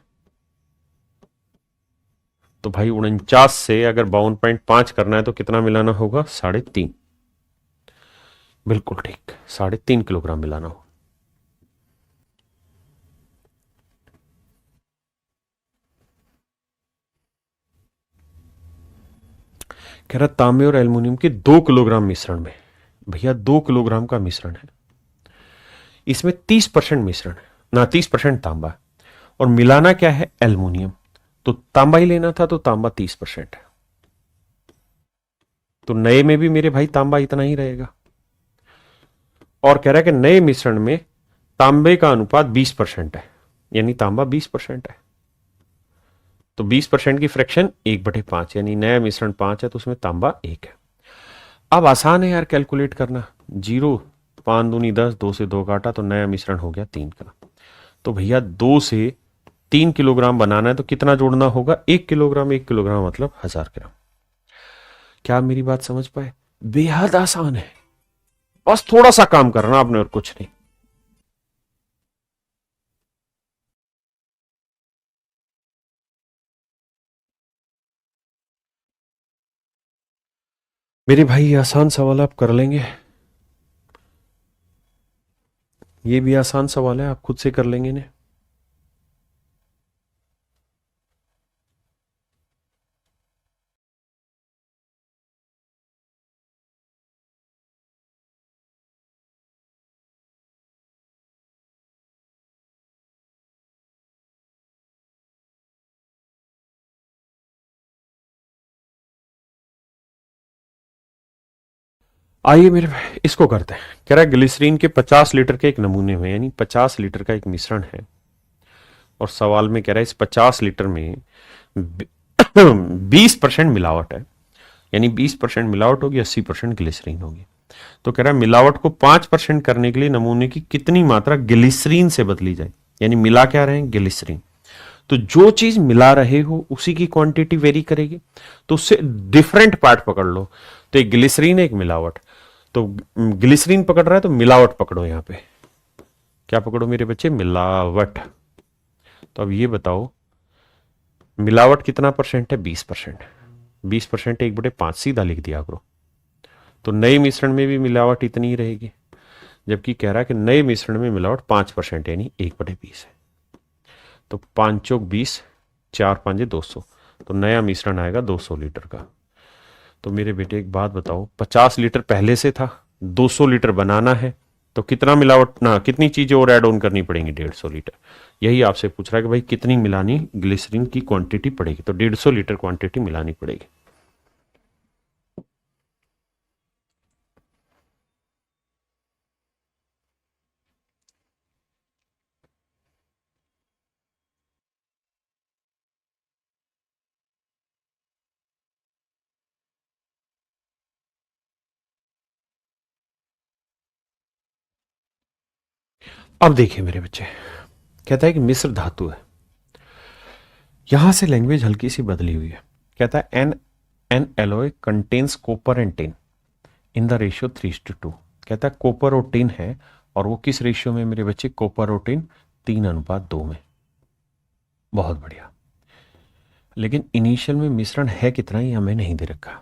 तो भाई 49 से अगर 52.5 करना है तो कितना मिलाना होगा? 3.5। बिल्कुल ठीक, 3.5 किलोग्राम मिलाना होगा। कह रहा तांबे और एल्युमिनियम के 2 किलोग्राम मिश्रण में, भैया 2 किलोग्राम का मिश्रण है, इसमें 30% मिश्रण है ना, 30% तांबा है, और मिलाना क्या है? एल्युमिनियम। तो तांबा ही लेना था, तो तांबा 30% है। तो नए में भी मेरे भाई तांबा इतना ही रहेगा। और कह रहा है कि नए मिश्रण में तांबे का अनुपात 20% है, यानी तांबा 20% है। तो 20% की फ्रैक्शन 1/5, यानी नया मिश्रण 5 है तो उसमें तांबा 1 है। अब आसान है यार कैलकुलेट करना। 0, 5 दूनी 10, 2 से 2 काटा तो नया मिश्रण हो गया 3 का। तो भैया 2 से 3 किलोग्राम बनाना है तो कितना जोड़ना होगा? 1 किलोग्राम। 1 किलोग्राम मतलब 1000 ग्राम। क्या मेरी बात समझ पाए? बेहद आसान है, बस थोड़ा सा काम करना आपने और कुछ नहीं। मेरे भाई ये आसान सवाल आप कर लेंगे, ये भी आसान सवाल है, आप खुद से कर लेंगे ने। आइए मेरे भाई इसको करते हैं। कह रहा है ग्लिसरीन के 50 लीटर के एक नमूने में, यानी 50 लीटर का एक मिश्रण है, और सवाल में कह रहा है इस 50 लीटर में 20% मिलावट है, यानी 20% मिलावट होगी, 80% ग्लिसरीन होगी। तो कह रहा है मिलावट को 5% करने के लिए नमूने की कितनी मात्रा ग्लिसरीन से बदली जाए, यानी मिला क्या रहे हैं, ग्लिसरीन। तो जो चीज मिला रहे हो उसी की क्वांटिटी वेरी करेगी, तो उससे डिफरेंट पार्ट पकड़ लो। तो एक ग्लिसरीन है, एक मिलावट। तो ग्लिसरीन पकड़ रहा है तो मिलावट पकड़ो, यहां पे क्या पकड़ो मेरे बच्चे, मिलावट। तो अब ये बताओ मिलावट कितना परसेंट है, 20%। 20% 1/5 सीधा लिख दिया करो। तो नए मिश्रण में भी मिलावट इतनी ही रहेगी, जबकि कह रहा है कि नए मिश्रण में मिलावट 5%, यानी 1/20 है। तो 5 चौक 20, 4 5 200, तो नया मिश्रण आएगा 200 लीटर का। तो मेरे बेटे एक बात बताओ, 50 लीटर पहले से था, 200 लीटर बनाना है, तो कितना मिलावट ना कितनी चीजें और ऐड ऑन करनी पड़ेंगी, 150 लीटर। यही आपसे पूछ रहा है कि भाई कितनी मिलानी ग्लिसरीन की क्वांटिटी पड़ेगी, तो 150 लीटर क्वांटिटी मिलानी पड़ेगी। अब देखिए मेरे बच्चे, कहता है कि मिश्र धातु है, यहां से लैंग्वेज हल्की सी बदली हुई है। कहता है an an alloy contains copper and tin in the ratio 3:2। कहता है कॉपर और टिन है, और वो किस रेशियो में मेरे बच्चे, कॉपर और टिन 3:2 में। बहुत बढ़िया। लेकिन इनिशियल में मिश्रण है कितना ये हमें नहीं दे रखा।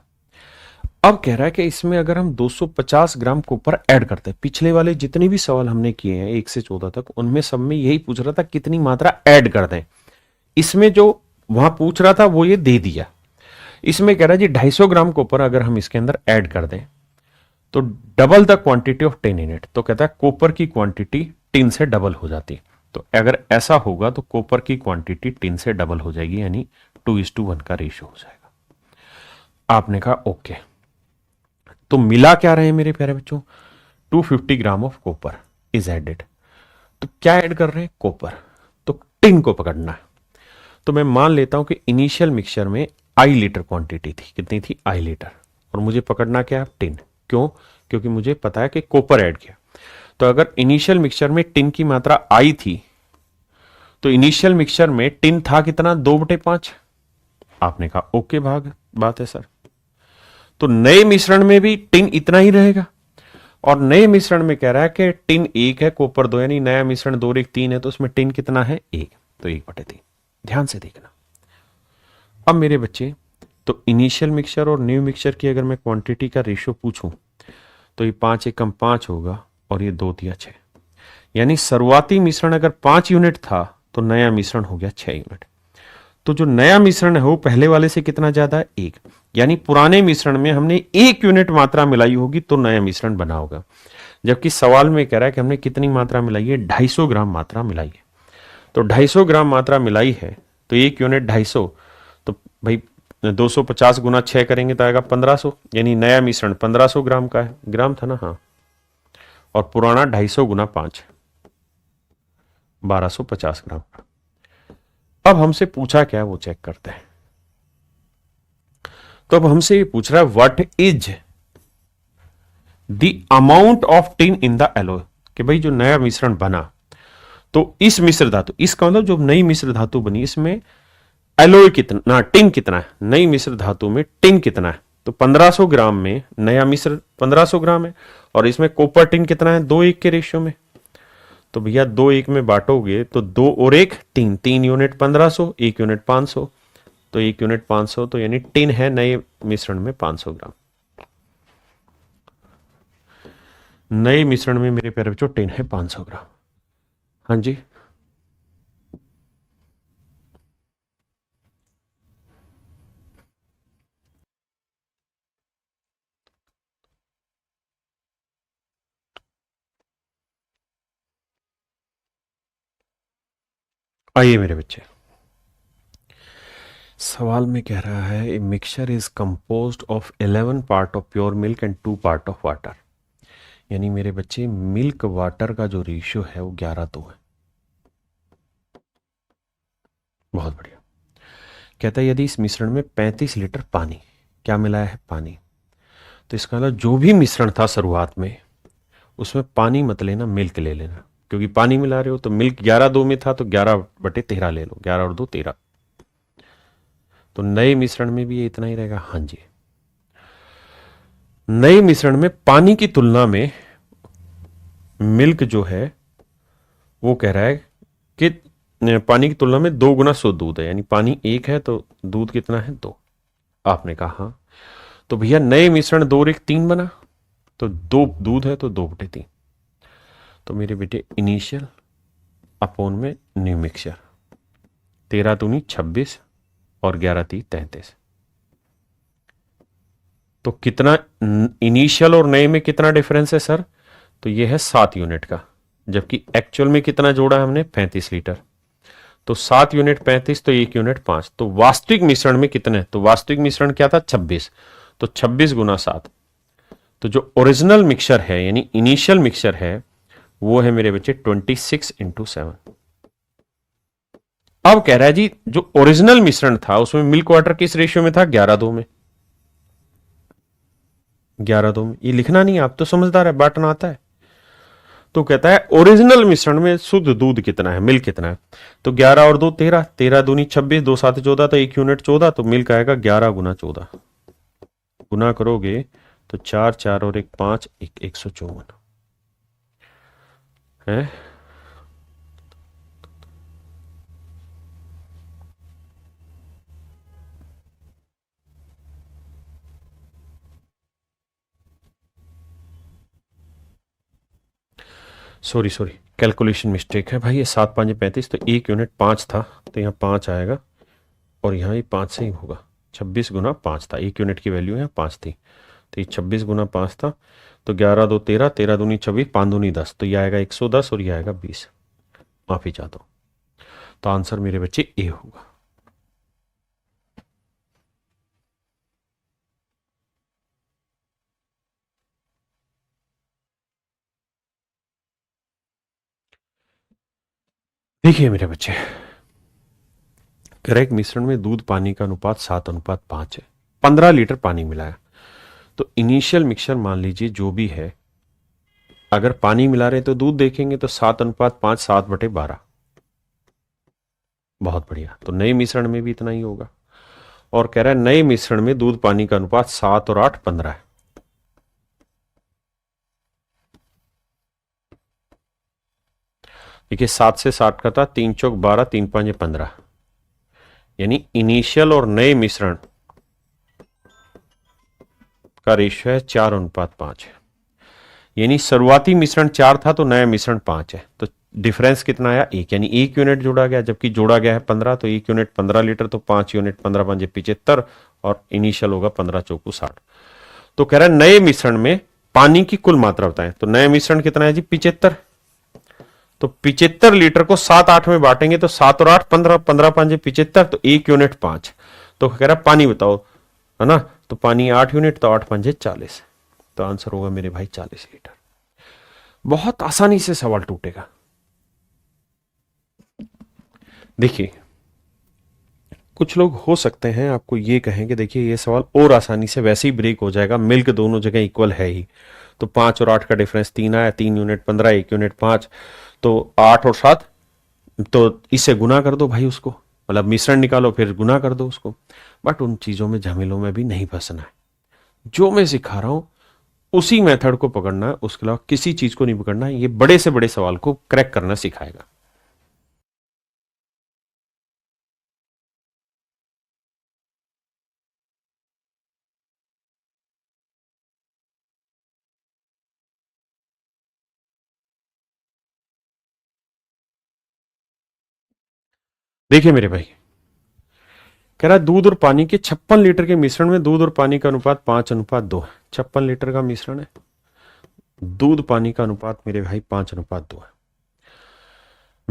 अब कह रहा है कि इसमें अगर हम 250 ग्राम कॉपर ऐड करते हैं, पिछले वाले जितने भी सवाल हमने किए हैं 1 से 14 तक, उनमें सब में यही पूछ रहा था कितनी मात्रा ऐड कर दें। इसमें जो वहां पूछ रहा था वो ये दे दिया। इसमें कह रहा है जी 250 ग्राम कॉपर अगर हम इसके अंदर ऐड कर दें तो double the quantity of tin in it. तो कहता है कॉपर की क्वांटिटी टिन से डबल हो जाती है। तो अगर ऐसा होगा तो कॉपर की क्वांटिटी टिन से डबल हो जाएगी, यानी 2:1 का रेशियो हो जाएगा। आपने कहा ओके। तो मिला क्या रहे हैं मेरे प्यारे बच्चों, 250 gram of copper is added. तो क्या ऐड कर रहे हैं, कॉपर। तो टिन को पकड़ना है। तो मैं मान लेता हूं कि इनिशियल मिक्सचर में आई लीटर क्वांटिटी थी, कितनी थी, आई लीटर, और मुझे पकड़ना क्या है, टिन। क्यों, क्योंकि मुझे पता है कि कॉपर ऐड किया। तो अगर इनिशियल मिक्सचर में टिन की मात्रा आई थी, तो इनिशियल मिक्सचर में टिन था कितना, 2/5। आपने कहा ओके भाग बात है सर। तो नए मिश्रण में भी टिन इतना ही रहेगा, और नए मिश्रण में कह रहा है कि टिन 1 है कॉपर 2, यानी नया मिश्रण 2 और 1 3 है, तो उसमें टिन कितना है, 1। तो 1/3। ध्यान से देखना। अब मेरे बच्चे, तो इनिशियल मिक्सचर और न्यू मिक्सचर की अगर मैं क्वांटिटी का रेशियो पूछूं, तो ये 5 एकम 5 होगा, और ये 2 तिया 6। यानी शुरुआती मिश्रण अगर 5 यूनिट था तो नया मिश्रण हो गया 6 यूनिट। तो जो नया मिश्रण है वो पहले वाले से कितना ज्यादा है, 1। यानी पुराने मिश्रण में हमने 1 यूनिट मात्रा मिलाई होगी तो नया मिश्रण बना होगा। जबकि सवाल में कह रहा है कि हमने कितनी मात्रा मिलाई है, 250 ग्राम मात्रा मिलाई है। तो 250 ग्राम मात्रा मिलाई है, तो 1 यूनिट 250, तो भाई 250 गुना 6 करेंगे तो आएगा 1500, यानी नया मिश्रण 1500 ग्राम का है, ग्राम था ना, हाँ। और पुराना 250 गुना 5, 1250 ग्राम का। अब हमसे पूछा क्या है वो चेक करते हैं। तो अब हमसे ये पूछ रहा है what is the amount of tin in the alloy, कि भाई जो नया मिश्रण बना, तो इस मिश्र धातु, इसका मतलब जो नई मिश्र धातु बनी, इसमें एलोय कितना, टिन कितना है, नई मिश्र धातु में टिन कितना है। तो 1500 ग्राम में नया मिश्र 1500 ग्राम है, और इसमें कॉपर टिन कितना है, 2:1 के रेशियो में। तो भैया 2:1 में बांटोगे तो 2 और 1 3, 3 यूनिट 1500, 1 यूनिट 500, तो 1 यूनिट 500, तो यानी टिन है नए मिश्रण में 500 ग्राम। नए मिश्रण में मेरे प्यारे बच्चों टिन है 500 ग्राम। हाँ जी, आइए मेरे बच्चे, सवाल में कह रहा है a mixture is composed of 11 part of pure milk and 2 part of water. यानी मेरे बच्चे मिल्क वाटर का जो रेशियो है वो 11:2 है। बहुत बढ़िया। कहता है यदि इस मिश्रण में 35 लीटर पानी, क्या मिलाया है? पानी। तो इसका मतलब जो भी मिश्रण था शुरुआत में उसमें पानी मत लेना, मिल्क ले लेना, क्योंकि पानी मिला रहे हो। तो मिल्क 11:2 में था तो 11/13 ले लो, 11 और 2 13। तो नए मिश्रण में भी ये इतना ही रहेगा। हाँ जी, नए मिश्रण में पानी की तुलना में मिल्क जो है वो कह रहा है कि पानी की तुलना में 2 गुना शुद्ध दूध है। यानी पानी 1 है तो दूध कितना है? 2। आपने कहा हाँ। तो भैया नए मिश्रण 2 और 1 3 बना, तो 2 दूध है तो 2/3। तो मेरे बेटे इनिशियल अपोन में न्यू मिक्सचर, 13 दूनी 26 और 11 3 33। तो कितना इनिशियल और नए में कितना डिफरेंस है सर? तो ये है 7 यूनिट का, जबकि एक्चुअल में कितना जोड़ा है हमने? 35 लीटर। तो 7 यूनिट 35, तो 1 यूनिट 5। तो वास्तविक मिश्रण में कितने? तो वास्तविक मिश्रण क्या था? 26। तो 26 गुना 7। तो जो ओरिजिनल मिक्सचर है यानी इनिशियल मिक्सचर है वो है मेरे बच्चे 26 इंटू 7। अब कह रहा है जी जो ओरिजिनल मिश्रण था उसमें मिल्क वाटर किस रेशियो में था? 11:2 में। 11:2 में। ये लिखना नहीं, आप तो समझदार है, बांटना आता है। तो कहता है ओरिजिनल मिश्रण में शुद्ध दूध कितना है, मिल्क कितना है? तो 11 और 2 13, 13 दूनी 26, 2 7 14, तो 1 यूनिट 14। तो मिल्क आएगा 11 गुना 14। गुना करोगे तो 4 4 और 1 5, 154 है। सॉरी सॉरी, कैलकुलेशन मिस्टेक है भाई। ये 7 5 35, तो 1 यूनिट 5 था तो यहाँ 5 आएगा और यहाँ ये 5 से ही होगा। 26 गुना 5 था, 1 यूनिट की वैल्यू यहाँ 5 थी, तो ये 26 गुना 5 था। तो 11 2 13, 13 दूनी 26, 5 दूनी 10, तो ये आएगा 110 और ये आएगा 20। माफी चाहता हूँ। तो आंसर मेरे बच्चे ए होगा। देखिए मेरे बच्चे, करेक्ट मिश्रण में दूध पानी का अनुपात 7:5 है। 15 लीटर पानी मिलाया। तो इनिशियल मिक्सचर मान लीजिए जो भी है, अगर पानी मिला रहे तो दूध देखेंगे तो 7:5, 7/12। बहुत बढ़िया। तो नए मिश्रण में भी इतना ही होगा। और कह रहा है नए मिश्रण में दूध पानी का अनुपात 7 और 8 15 है। देखिए 7 से 60 का था, 3 चौक 12, 3 5 15। यानी इनिशियल और नए मिश्रण का रेशियो है 4:5। यानी शुरुआती मिश्रण 4 था तो नया मिश्रण 5 है। तो डिफरेंस कितना आया? 1। यानी 1 यूनिट जोड़ा गया, जबकि जोड़ा गया है 15। तो 1 यूनिट 15 लीटर, तो 5 यूनिट 15 5 75 और इनिशियल होगा 15 चौकू 60। तो कह रहा है नए मिश्रण में पानी की कुल मात्रा बताएं। तो नया मिश्रण कितना है जी? 75। तो 75 लीटर को 7 8 में बांटेंगे तो 7 और 8 15, 15 5 75, तो 1 यूनिट 5। तो कह रहा है पानी बताओ, है ना? तो पानी 8 यूनिट, तो 8 5 40। तो आंसर होगा मेरे भाई 40 लीटर। बहुत आसानी से सवाल टूटेगा। देखिए कुछ लोग हो सकते हैं आपको ये कहें कि देखिए ये सवाल और आसानी से वैसे ही ब्रेक हो जाएगा, मिल्क दोनों जगह इक्वल है ही। तो 5 और 8 का डिफरेंस 3 आया, 3 यूनिट 15, 1 यूनिट 5, तो 8 और 7, तो इससे गुना कर दो भाई उसको, मतलब मिश्रण निकालो फिर गुना कर दो उसको। बट उन चीजों में झमेलों में भी नहीं फंसना है। जो मैं सिखा रहा हूं उसी मेथड को पकड़ना है, उसके अलावा किसी चीज को नहीं पकड़ना है। ये बड़े से बड़े सवाल को क्रैक करना सिखाएगा। देखिए मेरे भाई, कह रहा है दूध और पानी के 56 लीटर के मिश्रण में दूध और पानी का अनुपात 5:2 है। 56 लीटर का मिश्रण है, दूध पानी का अनुपात मेरे भाई 5:2 है।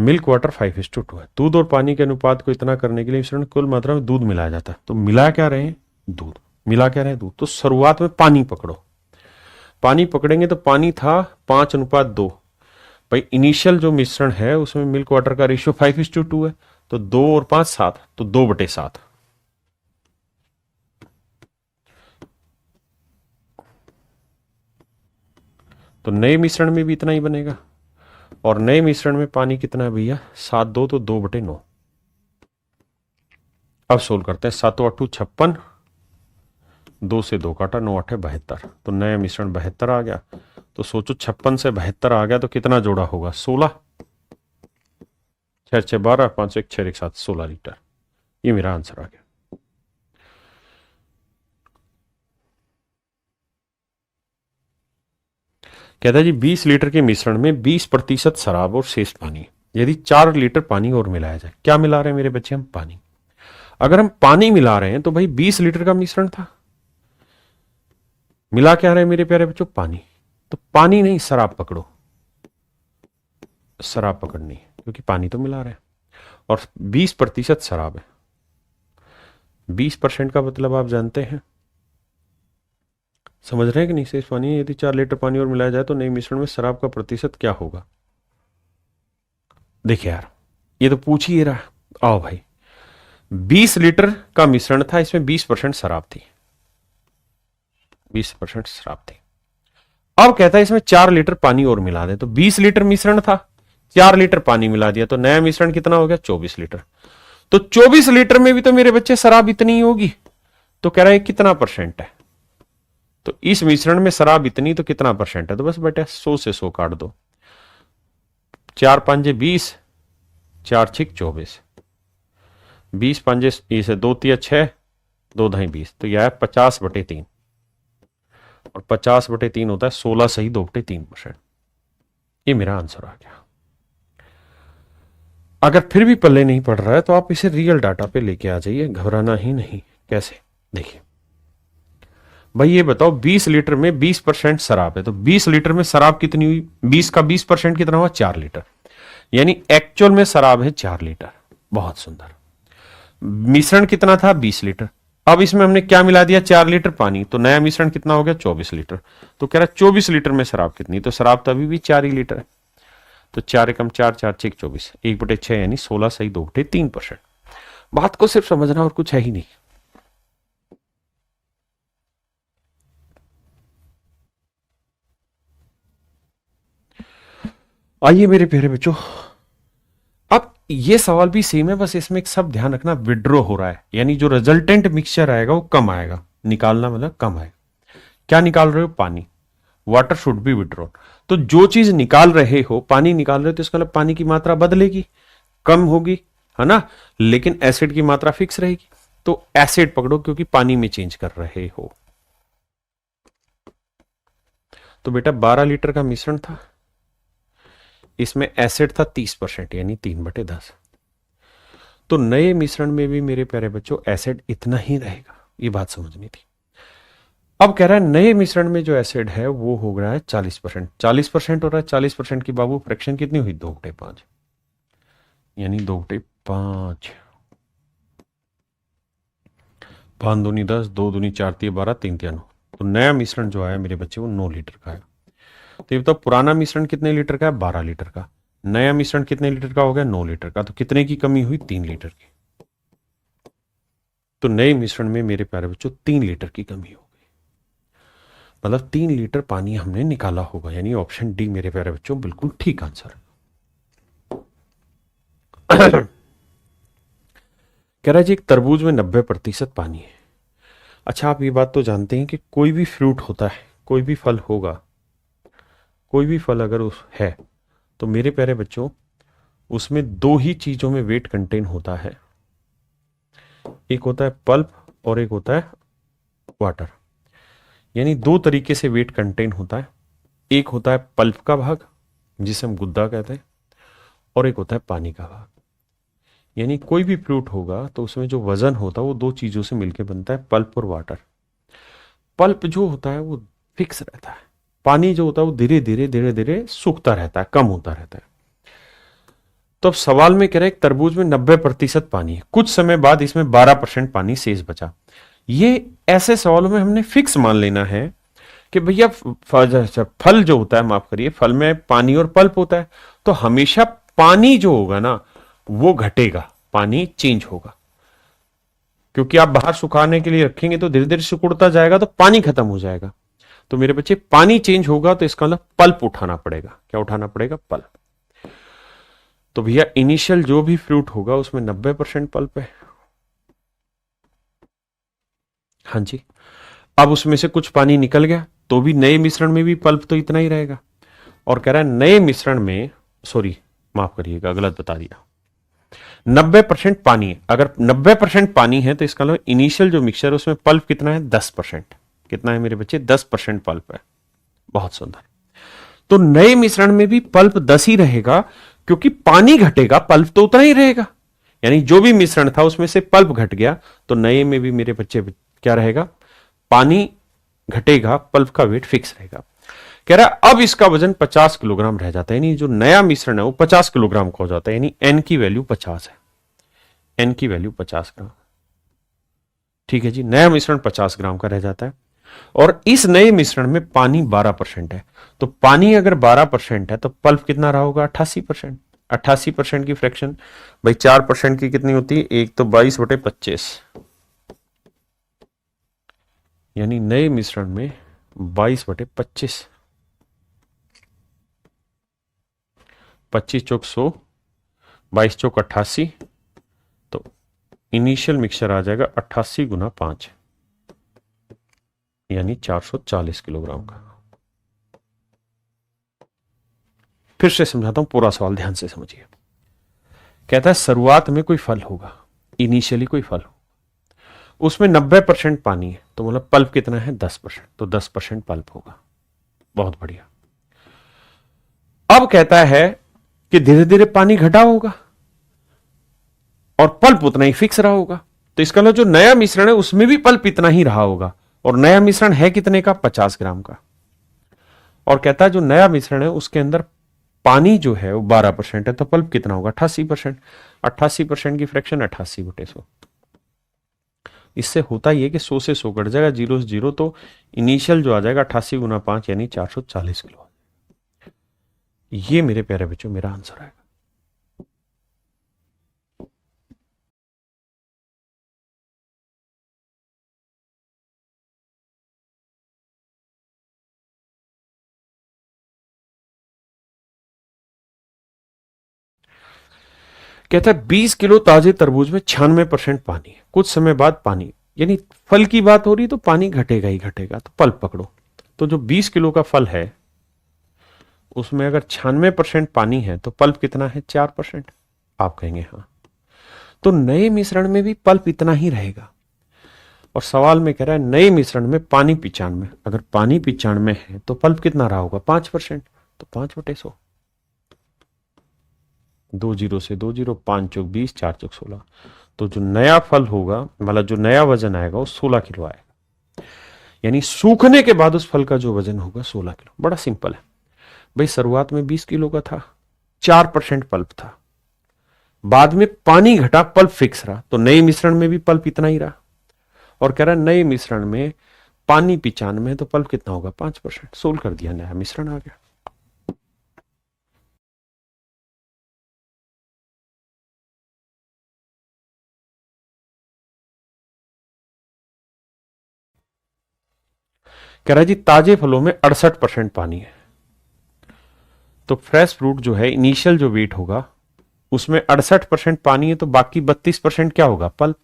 मिल्क वाटर 5:2 है। दूध और पानी के अनुपात को इतना करने के लिए मिश्रण कुल मात्रा में दूध मिलाया जाता है। तो मिला क्या रहे हैं? दूध। मिला क्या रहे हैं? दूध। तो शुरुआत में पानी पकड़ो। पानी पकड़ेंगे तो पानी था 5:2। भाई इनिशियल जो मिश्रण है उसमें मिल्क वाटर का रेशियो 5:2 है। तो 2 और 5 7, तो 2/7। तो नए मिश्रण में भी इतना ही बनेगा। और नए मिश्रण में पानी कितना है भैया? 7 2, तो 2/9। अब सोल्व करते हैं। 7 8 56, 2 से 2 काटा, 9 8 72। तो नया मिश्रण 72 आ गया। तो सोचो 56 से 72 आ गया तो कितना जोड़ा होगा? 16। 6 6 12, 5 1 6 1 7, 16 लीटर। ये मेरा आंसर आ गया। कहता है जी 20 लीटर के मिश्रण में 20% शराब और शेष पानी। यदि 4 लीटर पानी और मिलाया जाए। क्या मिला रहे हैं मेरे बच्चे? हम पानी। अगर हम पानी मिला रहे हैं तो भाई 20 लीटर का मिश्रण था। मिला क्या रहे हैं मेरे प्यारे बच्चों? पानी। तो पानी नहीं, शराब पकड़ो। शराब पकड़नी है क्योंकि पानी तो मिला रहे हैं और 20% शराब है। 20% का मतलब आप जानते हैं, समझ रहे हैं कि नहीं? शेष पानी। यदि 4 लीटर पानी और मिलाया जाए तो नए मिश्रण में शराब का प्रतिशत क्या होगा? देखिए यार, ये तो पूछ ही रहा। आओ भाई, 20 लीटर का मिश्रण था, इसमें 20% शराब थी। 20% शराब थी। अब कहता है इसमें 4 लीटर पानी और मिला दे। तो 20 लीटर मिश्रण था, 4 लीटर पानी मिला दिया तो नया मिश्रण कितना हो गया? 24 लीटर। तो 24 लीटर में भी तो मेरे बच्चे शराब इतनी ही होगी। तो कह रहा है कितना परसेंट है? तो इस मिश्रण में शराब इतनी, तो कितना परसेंट है? तो बस बेटा 100 से 100 काट दो। 4 5 20, 4 6 24, 20 5 से 2 3 6, 2 ढाई 20। तो यह है 50/3। और 50/3 होता है 16 सही 2/3%। ये मेरा आंसर आ गया। अगर फिर भी पल्ले नहीं पड़ रहा है तो आप इसे रियल डाटा पे लेके आ जाइए, घबराना ही नहीं। कैसे? देखिए भाई, ये बताओ 20 लीटर में 20% शराब है, तो 20 लीटर में शराब कितनी हुई? 20 का 20% कितना हुआ? 4 लीटर। यानी एक्चुअल में शराब है 4 लीटर। बहुत सुंदर। मिश्रण कितना था? 20 लीटर। अब इसमें हमने क्या मिला दिया? 4 लीटर पानी। तो नया मिश्रण कितना हो गया? 24 लीटर। तो कह रहा है 24 लीटर में शराब कितनी? तो शराब तो अभी भी 4 ही लीटर है। तो 4 एकम 4, 4 6 24, 1/6 यानी 16 सही 2/3%। बात को सिर्फ समझना और कुछ है ही नहीं। आइए मेरे प्यारे बच्चों, अब ये सवाल भी सेम है, बस इसमें एक सब ध्यान रखना, विड्रॉ हो रहा है यानी जो रिजल्टेंट मिक्सचर आएगा वो कम आएगा। निकालना मतलब कम आएगा। क्या निकाल रहे हो? पानी। Water should be withdrawn. तो जो चीज निकाल रहे हो, पानी निकाल रहे हो, तो इसका मतलब पानी की मात्रा बदलेगी, कम होगी, है ना? लेकिन एसिड की मात्रा फिक्स रहेगी। तो एसिड पकड़ो क्योंकि पानी में चेंज कर रहे हो। तो बेटा 12 लीटर का मिश्रण था, इसमें एसिड था 30% यानी 3/10। तो नए मिश्रण में भी मेरे प्यारे बच्चों एसिड इतना ही रहेगा। ये बात समझनी थी। अब कह रहा है नए मिश्रण में जो एसिड है वो हो रहा है 40%। 40% हो रहा है। 40% की बाबू फ्रैक्शन कितनी हुई? 2/5 यानी 2/5। 5 दूनी 10, 2 दूनी 4 3 12, 3 3 9। तो नया मिश्रण जो आया मेरे बच्चे वो 9 लीटर का है। तो ये बताओ पुराना मिश्रण कितने लीटर का है? 12 लीटर का। नया मिश्रण कितने लीटर का हो गया? 9 लीटर का। तो कितने की कमी हुई? 3 लीटर की। तो नए मिश्रण में मेरे प्यारे बच्चों 3 लीटर की कमी हो गई। मतलब 3 लीटर पानी हमने निकाला होगा, यानी ऑप्शन डी मेरे प्यारे बच्चों बिल्कुल ठीक आंसर। कह रहा है जी एक तरबूज में 90% पानी है। अच्छा, आप ये बात तो जानते हैं कि कोई भी फ्रूट होता है, कोई भी फल होगा, कोई भी फल अगर उस है तो मेरे प्यारे बच्चों उसमें 2 ही चीजों में वेट कंटेन होता है। एक होता है पल्प और एक होता है वाटर। यानी 2 तरीके से वेट कंटेन होता है। एक होता है पल्प का भाग जिसे हम गुद्दा कहते हैं, और एक होता है पानी का भाग। यानी कोई भी फ्रूट होगा तो उसमें जो वजन होता है वो 2 चीजों से मिलकर बनता है, पल्प और वाटर। पल्प जो होता है वो फिक्स रहता है, पानी जो होता है वो धीरे धीरे धीरे धीरे सूखता रहता है, कम होता रहता है। तो अब सवाल में कह रहा है एक तरबूज में 90% पानी है, कुछ समय बाद इसमें 12% पानी शेष बचा। ये ऐसे सवालों में हमने फिक्स मान लेना है कि भैया फल जो होता है, माफ करिए, फल में पानी और पल्प होता है, तो हमेशा पानी जो होगा ना वो घटेगा, पानी चेंज होगा, क्योंकि आप बाहर सुखाने के लिए रखेंगे तो धीरे धीरे सिकुड़ता जाएगा तो पानी खत्म हो जाएगा। तो मेरे बच्चे पानी चेंज होगा तो इसका मतलब पल्प उठाना पड़ेगा। क्या उठाना पड़ेगा? पल्प। तो भैया इनिशियल जो भी फ्रूट होगा उसमें 90% पल्प है। हाँ जी। अब उसमें से कुछ पानी निकल गया तो भी नए मिश्रण में भी पल्प तो इतना ही रहेगा। और कह रहा है नए मिश्रण में, सॉरी माफ करिएगा गलत बता दिया, 90% पानी है। अगर 90% पानी है तो इसका मतलब इनिशियल जो मिक्सचर है उसमें पल्प कितना है? 10%। कितना है मेरे बच्चे? 10% पल्प है। बहुत सुंदर। तो नए मिश्रण में भी पल्प 10 ही रहेगा, क्योंकि पानी घटेगा, पल्प तो उतना ही रहेगा। यानी जो भी मिश्रण था उसमें से पल्प घट गया तो नए में भी मेरे बच्चे क्या रहेगा? पानी घटेगा, पल्प का वेट फिक्स रहेगा। कह रहा है अब इसका वजन 50 किलोग्राम रह जाता है, यानी जो नया मिश्रण है वो 50 किलोग्राम का हो जाता है, यानी एन की वैल्यू 50 है। एन की वैल्यू 50 ग्राम। ठीक है जी, नया मिश्रण 50 ग्राम का रह जाता है। और इस नए मिश्रण में पानी 12% है, तो पानी अगर 12% है तो पल्प कितना रहा होगा? 88%। 88% की फ्रैक्शन भाई 4% की कितनी होती है? एक तो 22/25, यानी नए मिश्रण में 22/25, 25 चौक 100, 22 चौक 88, तो इनिशियल मिक्सचर आ जाएगा 88 गुना 5, यानी 440 किलोग्राम का। फिर से समझाता हूं, पूरा सवाल ध्यान से समझिए। कहता है शुरुआत में कोई फल होगा, इनिशियली कोई फल हो, उसमें 90% पानी है, तो मतलब पल्प कितना है? 10%, तो 10% पल्प होगा। बहुत बढ़िया। अब कहता है कि धीरे धीरे पानी घटा होगा और पल्प उतना ही फिक्स रहा होगा, तो इसका मतलब जो नया मिश्रण है उसमें भी पल्प इतना ही रहा होगा। और नया मिश्रण है कितने का? 50 ग्राम का। और कहता है जो नया मिश्रण है उसके अंदर पानी जो है वो 12% है, तो पल्प कितना होगा? 88%। 88% की फ्रैक्शन 88/100। इससे होता ही है कि 100 से 100 कट जाएगा, 0 से 0, तो इनिशियल जो आ जाएगा 88 गुना 5 यानी 440 किलो। ये मेरे प्यारे बच्चों मेरा आंसर आएगा। कहता है 20 किलो ताजे तरबूज में 96% पानी है, कुछ समय बाद पानी, यानी फल की बात हो रही तो पानी घटेगा ही घटेगा, तो पल्प पकड़ो। तो जो 20 किलो का फल है उसमें अगर 96% पानी है तो पल्प कितना है? 4%। आप कहेंगे हाँ, तो नए मिश्रण में भी पल्प इतना ही रहेगा। और सवाल में कह रहा है नए मिश्रण में पानी 95, अगर पानी 95 है तो पल्प कितना रहा होगा? 5%, तो 5/100। 2 0 से 2 0, 5 चौक 20, 4 चौक 16, तो जो नया फल होगा, मतलब जो नया वजन आएगा वो 16 किलो आएगा। यानी सूखने के बाद उस फल का जो वजन होगा 16 किलो। बड़ा सिंपल है भाई, शुरुआत में 20 किलो का था, 4% पल्प था, बाद में पानी घटा, पल्प फिक्स रहा, तो नए मिश्रण में भी पल्प इतना ही रहा। और कह रहा है नए मिश्रण में पानी 95 है तो पल्प कितना होगा? 5%। सोल्व कर दिया, नया मिश्रण आ गया। कह रहा है जी ताजे फलों में 68% पानी है, तो फ्रेश फ्रूट जो है इनिशियल जो वेट होगा उसमें 68% पानी है, तो बाकी 32% क्या होगा? पल्प।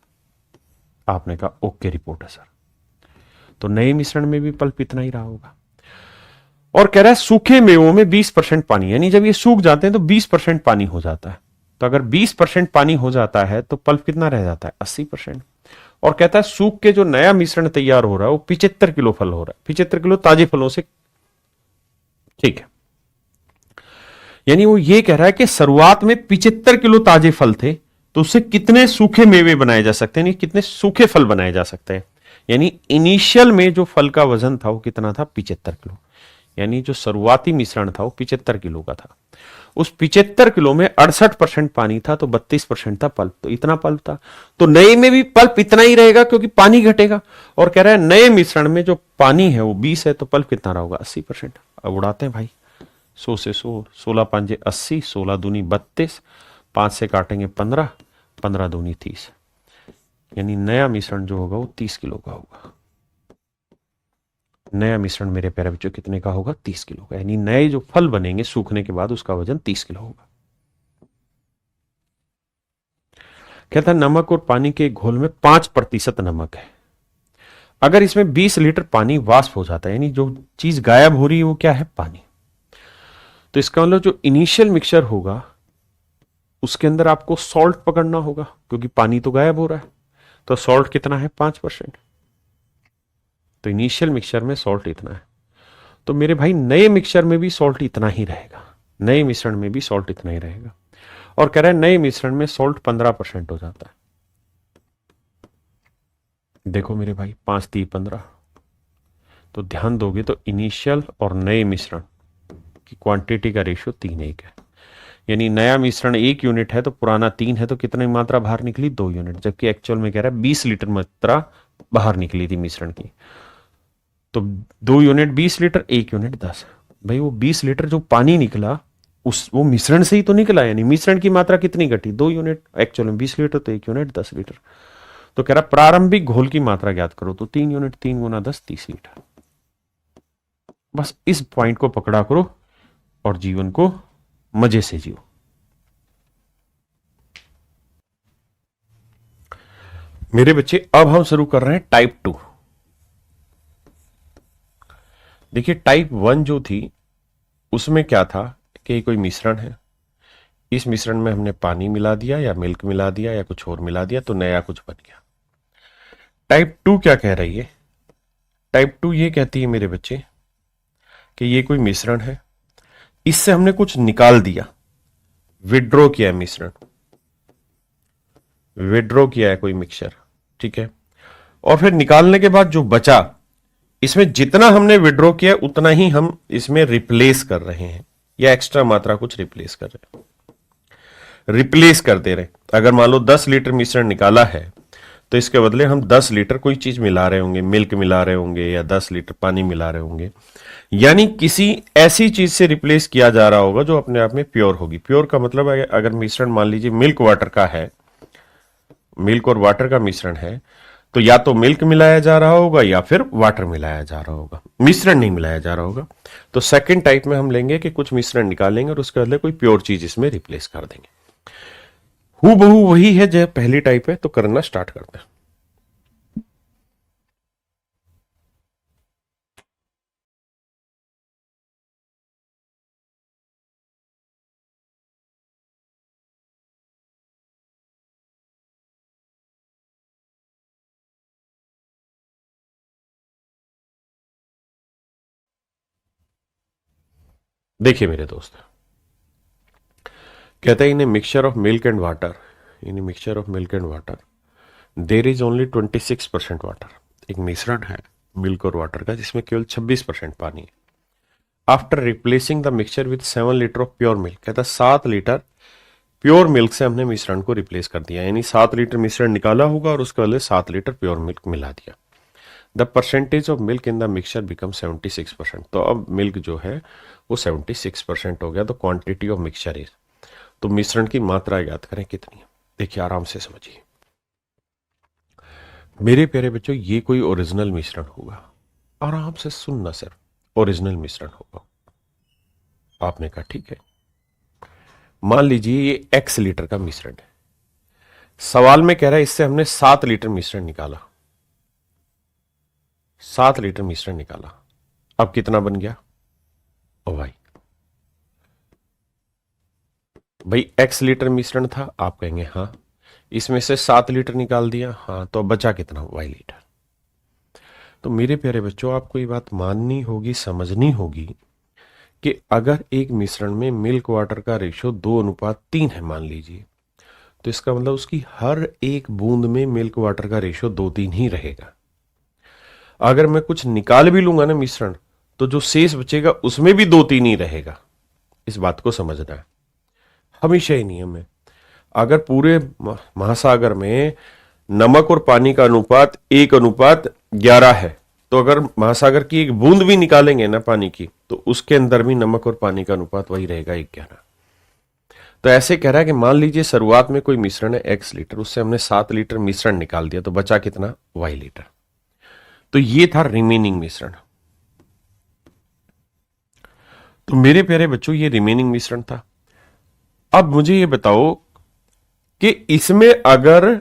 आपने कहा ओके रिपोर्ट है सर, तो नए मिश्रण में भी पल्प इतना ही रहा होगा। और कह रहा है सूखे मेवों में 20% पानी, यानी जब ये सूख जाते हैं तो 20% पानी हो जाता है, तो अगर 20% पानी हो जाता है तो पल्प कितना रह जाता है? 80%। और कहता है सूख के जो नया मिश्रण तैयार हो रहा है वो 75 किलो फल हो रहा है, 75 किलो ताजे फलों से। ठीक है, यानी वो ये कह रहा है कि शुरुआत में 75 किलो ताजे फल थे, तो उससे कितने सूखे मेवे बनाए जा सकते हैं, कितने सूखे फल बनाए जा सकते हैं। यानी इनिशियल में जो फल का वजन था वो कितना था? 75 किलो, यानी जो शुरुआती मिश्रण था वो 75 किलो का था। उस 75 किलो में 68% पानी था, तो 32% था पल्प, तो इतना पल्प था। तो नए में भी पल्प इतना ही रहेगा क्योंकि पानी घटेगा। और कह रहा है नए मिश्रण में जो पानी है वो 20 है, तो पल्प कितना रहा होगा 80%। अब उड़ाते हैं भाई, 100 से 100, 16 पंजे 80, 16 दूनी 32, 5 से काटेंगे 15, 15 दूनी 30, यानी नया मिश्रण जो होगा वो 30 किलो का होगा। नया मिश्रण मेरे प्यारे बच्चों कितने का होगा? 30 किलो का। यानी नए जो फल बनेंगे सूखने के बाद उसका वजन 30 किलो होगा। कहता है नमक और पानी के घोल में 5% नमक है। अगर इसमें 20 लीटर पानी वाष्प हो जाता है, यानी जो चीज गायब हो रही है वो क्या है? पानी। तो इसका मतलब जो इनिशियल मिक्सचर होगा उसके अंदर आपको सॉल्ट पकड़ना होगा, क्योंकि पानी तो गायब हो रहा है। तो सॉल्ट कितना है? 5%। तो इनिशियल मिक्सचर में सॉल्ट इतना है। तो मेरे भाई नए मिक्सचर में भी सॉल्ट इतना ही रहेगा, नए मिश्रण में भी सॉल्ट इतना ही रहेगा। और कह रहा है नए मिश्रण में सॉल्ट 15% हो जाता है। देखो मेरे भाई, 5 3 15। तो ध्यान दोगे तो इनिशियल और नए मिश्रण की क्वांटिटी का रेशियो 3:1 है। यानी नया मिश्रण 1 यूनिट है तो पुराना 3 है, तो कितनी मात्रा बाहर निकली? 2 यूनिट। जबकि एक्चुअल में कह रहा है 20 लीटर मात्रा बाहर निकली थी मिश्रण की। तो 2 यूनिट 20 लीटर, 1 यूनिट 10। भाई वो 20 लीटर जो पानी निकला वो मिश्रण से ही तो निकला, यानी मिश्रण की मात्रा कितनी घटी? 2 यूनिट। एक्चुअल में 20 लीटर, तो 1 यूनिट 10 लीटर। तो कह रहा प्रारंभिक घोल की मात्रा ज्ञात करो, तो 3 यूनिट, 3 गुना 10 30 लीटर। बस इस पॉइंट को पकड़ा करो और जीवन को मजे से जियो। मेरे बच्चे अब हम शुरू कर रहे हैं टाइप 2। देखिए टाइप 1 जो थी उसमें क्या था कि कोई मिश्रण है, इस मिश्रण में हमने पानी मिला दिया या मिल्क मिला दिया या कुछ और मिला दिया तो नया कुछ बन गया। टाइप 2 क्या कह रही है? टाइप 2 ये कहती है मेरे बच्चे कि ये कोई मिश्रण है, इससे हमने कुछ निकाल दिया, विड्रॉ किया है मिश्रण, विड्रॉ किया है कोई मिक्सचर, ठीक है। और फिर निकालने के बाद जो बचा, इसमें जितना हमने विड्रॉ किया उतना ही हम इसमें रिप्लेस कर रहे हैं, या एक्स्ट्रा मात्रा कुछ रिप्लेस कर रहे हैं, रिप्लेस कर दे रहे। अगर मान लो 10 लीटर मिश्रण निकाला है तो इसके बदले हम 10 लीटर कोई चीज मिला रहे होंगे, मिल्क मिला रहे होंगे या 10 लीटर पानी मिला रहे होंगे, यानी किसी ऐसी चीज से रिप्लेस किया जा रहा होगा जो अपने आप में प्योर होगी। प्योर का मतलब है अगर मिश्रण मान लीजिए मिल्क वाटर का है, मिल्क और वाटर का मिश्रण है, तो या तो मिल्क मिलाया जा रहा होगा या फिर वाटर मिलाया जा रहा होगा, मिश्रण नहीं मिलाया जा रहा होगा। तो सेकंड टाइप में हम लेंगे कि कुछ मिश्रण निकालेंगे और उसके बदले कोई प्योर चीज इसमें रिप्लेस कर देंगे। हूबहू वही है जो पहली टाइप है, तो करना स्टार्ट करते हैं। देखिए मेरे दोस्त, कहते हैं इन mixture of milk and water, in mixture of milk and water there is only 26% water. एक मिश्रण है मिल्क और वाटर का जिसमें केवल 26% पानी है। After replacing the mixture with 7 litre of pure milk, कहता है 7 लीटर प्योर मिल्क से हमने मिश्रण को रिप्लेस कर दिया, यानी 7 लीटर मिश्रण निकाला होगा और उसके बदले 7 लीटर प्योर मिल्क मिला दिया। The percentage of milk in the mixture become 76%। तो अब मिल्क जो है वो 76% हो गया। तो क्वांटिटी ऑफ मिक्सचर इज, तो मिश्रण की मात्रा याद करें कितनी है। देखिए आराम से समझिए मेरे प्यारे बच्चों, ये कोई ओरिजिनल मिश्रण होगा, आराम से सुनना, सिर्फ ओरिजिनल मिश्रण होगा। आपने कहा ठीक है, मान लीजिए ये x लीटर का मिश्रण है, सवाल में कह रहा है इससे हमने 7 लीटर मिश्रण निकाला, 7 लीटर मिश्रण निकाला। अब कितना बन गया? ओ भाई x लीटर मिश्रण था, आप कहेंगे हाँ, इसमें से 7 लीटर निकाल दिया, हाँ, तो बचा कितना? y litre. तो मेरे प्यारे बच्चों, आपको ये बात माननी होगी, समझनी होगी कि अगर एक मिश्रण में मिल्क वाटर का रेशो 2:3 है मान लीजिए, तो इसका मतलब उसकी हर एक बूंद में मिल्क वाटर का रेशो 2:3 ही रहेगा। अगर मैं कुछ निकाल भी लूंगा ना मिश्रण, तो जो शेष बचेगा उसमें भी 2:3 ही रहेगा। इस बात को समझना है। हमेशा ही नियम है, अगर पूरे महासागर में नमक और पानी का अनुपात 1:11 है, तो अगर महासागर की एक बूंद भी निकालेंगे ना पानी की, तो उसके अंदर भी नमक और पानी का अनुपात वही रहेगा 1:11। तो ऐसे कह रहा है कि मान लीजिए शुरुआत में कोई मिश्रण है x लीटर, उससे हमने 7 लीटर मिश्रण निकाल दिया, तो बचा कितना, y लीटर। तो ये था रिमेनिंग मिश्रण। तो मेरे प्यारे बच्चों, ये रिमेनिंग मिश्रण था। अब मुझे ये बताओ कि इसमें अगर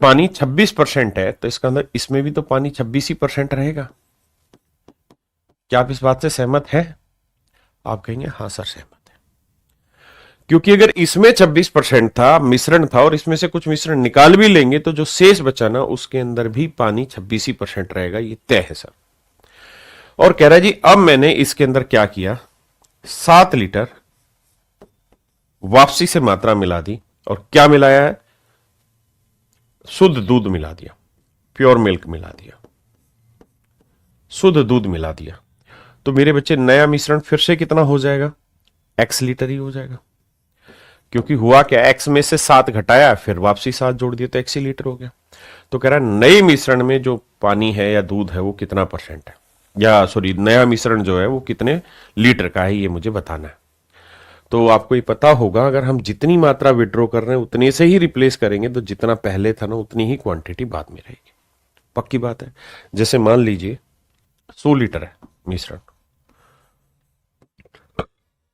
पानी 26% है, तो इसका अंदर इसमें भी तो पानी 26% रहेगा। क्या आप इस बात से सहमत हैं? आप कहेंगे हाँ सर सहमत है, क्योंकि अगर इसमें 26% था मिश्रण था और इसमें से कुछ मिश्रण निकाल भी लेंगे, तो जो शेष बचा ना, उसके अंदर भी पानी 26% रहेगा। ये तय है सर। और कह रहा है जी, अब मैंने इसके अंदर क्या किया, 7 लीटर वापसी से मात्रा मिला दी, और क्या मिलाया है, शुद्ध दूध मिला दिया, प्योर मिल्क मिला दिया, शुद्ध दूध मिला दिया। तो मेरे बच्चे, नया मिश्रण फिर से कितना हो जाएगा, x लीटर ही हो जाएगा। क्योंकि हुआ क्या, x में से 7 घटाया, फिर वापसी 7 जोड़ दिया, तो x ही लीटर हो गया। तो कह रहा है नए मिश्रण में जो पानी है या दूध है वो कितना परसेंट है, या सॉरी नया मिश्रण जो है वो कितने लीटर का है, ये मुझे बताना है। तो आपको ये पता होगा, अगर हम जितनी मात्रा विड्रॉ कर रहे हैं उतने से ही रिप्लेस करेंगे, तो जितना पहले था ना उतनी ही क्वांटिटी बाद में रहेगी। पक्की बात है। जैसे मान लीजिए 100 लीटर है मिश्रण,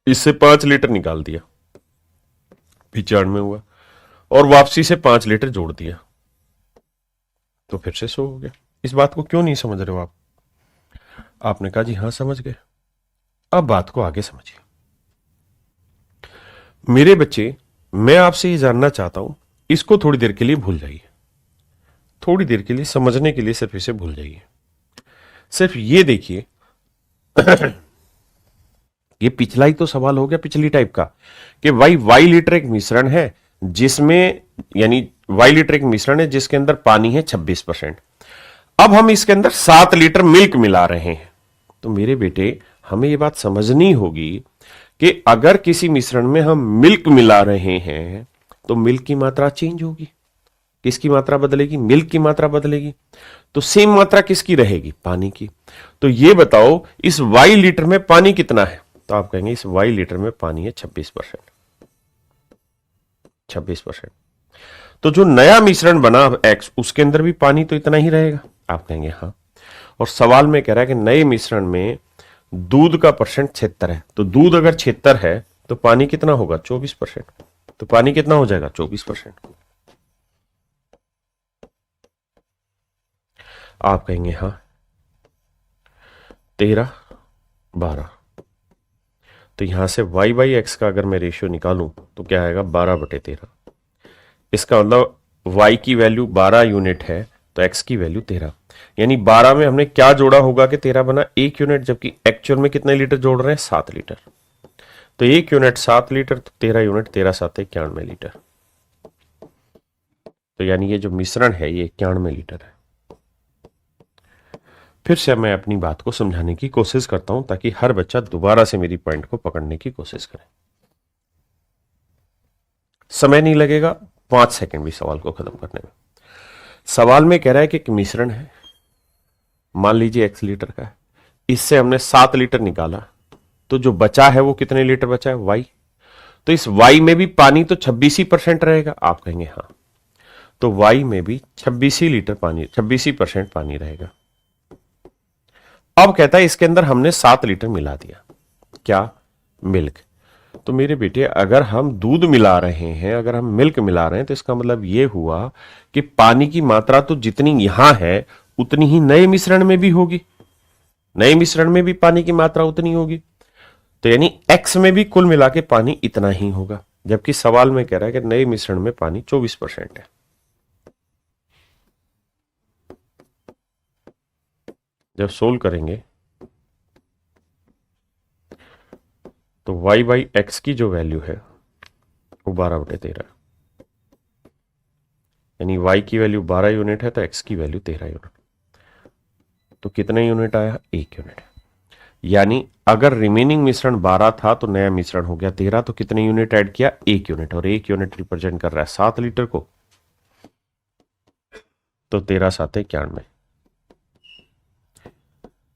इससे 5 लीटर निकाल दिया, 95 हुआ, और वापसी से 5 लीटर जोड़ दिया, तो फिर से 100 हो गया। इस बात को क्यों नहीं समझ रहे हो आप? आपने कहा जी हाँ समझ गए। अब बात को आगे समझिए। मेरे बच्चे, मैं आपसे ये जानना चाहता हूं, इसको थोड़ी देर के लिए भूल जाइए, थोड़ी देर के लिए समझने के लिए सिर्फ इसे भूल जाइए। सिर्फ ये देखिए, ये पिछला ही तो सवाल हो गया, पिछली टाइप का, कि भाई वाई लीटर एक मिश्रण है जिसमें, यानी वाई लीटर एक मिश्रण है जिसके अंदर पानी है 26%। अब हम इसके अंदर 7 लीटर मिल्क मिला रहे हैं। तो मेरे बेटे, हमें ये बात समझनी होगी कि अगर किसी मिश्रण में हम मिल्क मिला रहे हैं, तो मिल्क की मात्रा चेंज होगी। किसकी मात्रा बदलेगी? मिल्क की मात्रा बदलेगी। तो सेम मात्रा किसकी रहेगी? पानी की। तो ये बताओ, इस वाई लीटर में पानी कितना है? तो आप कहेंगे इस वाई लीटर में पानी है 26%। 26%। तो जो नया मिश्रण बना एक्स, उसके अंदर भी पानी तो इतना ही रहेगा? आप कहेंगे हाँ। और सवाल में कह रहा है कि नए मिश्रण में दूध का परसेंट 76 है। तो दूध अगर 76 है तो पानी कितना होगा? 24%। तो पानी कितना हो जाएगा? 24%। आप कहेंगे हाँ। 13, 12। तो यहां से y बाई एक्स का अगर मैं रेशियो निकालूं तो क्या आएगा? 12/13। इसका मतलब y की वैल्यू 12 यूनिट है तो x की वैल्यू 13। यानी 12 में हमने क्या जोड़ा होगा कि 13 बना? 1 यूनिट, जबकि एक्चुअल में कितने लीटर जोड़ रहे हैं? 7 लीटर। तो 1 यूनिट 7 लीटर, तो 13 यूनिट 13 7 91 लीटर। तो यानी ये जो मिश्रण है ये 91 लीटर है। फिर से मैं अपनी बात को समझाने की कोशिश करता हूं ताकि हर बच्चा दोबारा से मेरी पॉइंट को पकड़ने की कोशिश करे। समय नहीं लगेगा, 5 सेकंड भी सवाल को खत्म करने में। सवाल में कह रहा है कि एक मिश्रण है, मान लीजिए x लीटर का है, इससे हमने 7 लीटर निकाला, तो जो बचा है वो कितने लीटर बचा है? y। तो इस y में भी पानी तो 26% रहेगा? आप कहेंगे हाँ। तो y में भी 26 लीटर पानी, 26% पानी रहेगा। अब कहता है इसके अंदर हमने 7 लीटर मिला दिया, क्या? मिल्क। तो मेरे बेटे, अगर हम दूध मिला रहे हैं, अगर हम मिल्क मिला रहे हैं, तो इसका मतलब यह हुआ कि पानी की मात्रा तो जितनी यहां है उतनी ही नए मिश्रण में भी होगी। नए मिश्रण में भी पानी की मात्रा उतनी होगी। तो यानी x में भी कुल मिला के पानी इतना ही होगा, जबकि सवाल में कह रहा है कि नए मिश्रण में पानी 24% है। जब सोल्व करेंगे तो y बाई एक्स की जो वैल्यू है वो 12/13, यानी y की वैल्यू 12 यूनिट है तो x की वैल्यू 13 यूनिट। तो कितने यूनिट आया? 1 यूनिट। यानी अगर रिमेनिंग मिश्रण 12 था तो नया मिश्रण हो गया 13, तो कितने यूनिट ऐड किया? 1 यूनिट, और 1 यूनिट रिप्रेजेंट कर रहा है 7 लीटर को, तो 13 7 91।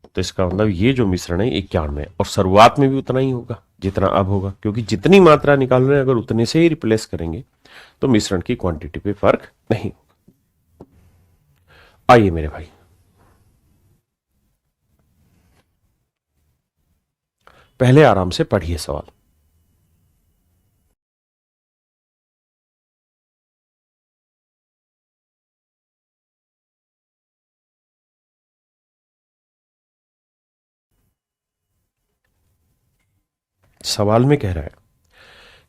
तो इसका मतलब ये जो मिश्रण है 91, और शुरुआत में भी उतना ही होगा जितना अब होगा, क्योंकि जितनी मात्रा निकाल रहे हैं अगर उतने से ही रिप्लेस करेंगे तो मिश्रण की क्वांटिटी पे फर्क नहीं होगा। आइए मेरे भाई, पहले आराम से पढ़िए सवाल। सवाल में कह रहा है,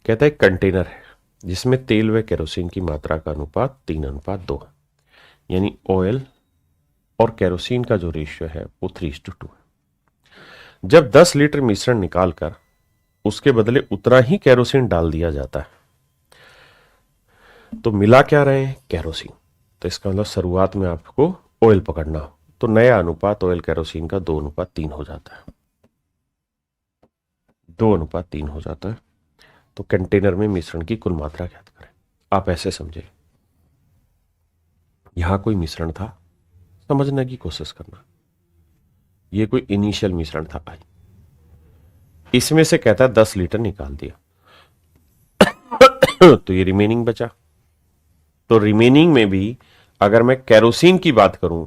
कहता है कंटेनर है जिसमें तेल व केरोसिन की मात्रा का अनुपात 3:2 है, यानी ऑयल और केरोसिन का जो रेशियो है वो 3:2 है। जब 10 लीटर मिश्रण निकालकर उसके बदले उतना ही केरोसिन डाल दिया जाता है तो मिला क्या रहे हैं? केरोसिन। तो इसका मतलब शुरुआत में आपको ऑयल पकड़ना हो तो नया अनुपात ऑयल केरोसिन का 2:3 हो जाता है, 2:3 हो जाता है। तो कंटेनर में मिश्रण की कुल मात्रा ज्ञात करें। आप ऐसे समझे, यहां कोई मिश्रण था, समझने की कोशिश करना, ये कोई इनिशियल मिश्रण था आई, इसमें से कहता है 10 लीटर निकाल दिया तो ये रिमेनिंग बचा। तो रिमेनिंग में भी अगर मैं केरोसिन की बात करूं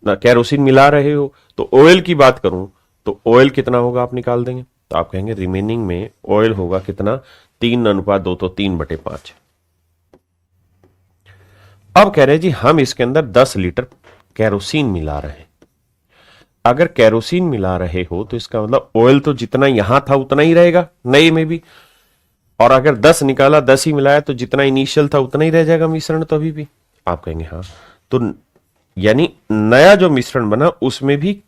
ना, केरोसिन मिला रहे हो, तो ऑयल की बात करूं तो ऑयल कितना होगा आप निकाल देंगे, तो आप कहेंगे रिमेनिंग में ऑयल होगा कितना? 3:2, तो 3/5। अब कह रहे जी हम इसके अंदर 10 लीटर केरोसिन मिला रहे हैं। अगर केरोसिन मिला रहे हो तो इसका मतलब ऑयल तो जितना यहां था उतना ही रहेगा नए में भी, और अगर 10 निकाला 10 ही मिलाया तो जितना इनिशियल था उतना ही रह जाएगा मिश्रण तो अभी भी। आप कहेंगे हाँ, तो यानी नया जो मिश्रण बना उसमें भी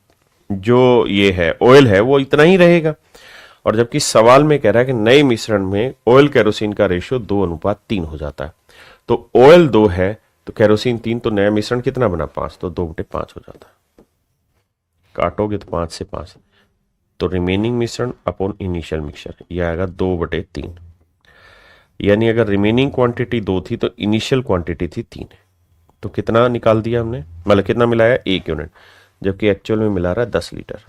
जो ये है ऑयल है वो इतना ही रहेगा, और जबकि सवाल में कह रहा है कि नए मिश्रण में ऑयल केरोसिन का रेशियो 2:3 हो जाता है। तो ऑयल 2 है तो केरोसिन 3, तो नया मिश्रण कितना बना? 5, तो 2/5 हो जाता है। काटोगे तो 5 से 5, तो रिमेनिंग मिश्रण अपॉन इनिशियल मिक्सचर, यह आएगा 2/3। यानी अगर रिमेनिंग क्वांटिटी 2 थी तो इनिशियल क्वांटिटी थी 3, तो कितना निकाल दिया हमने, मतलब कितना मिलाया? 1 यूनिट, जबकि एक्चुअल में मिला रहा है 10 लीटर।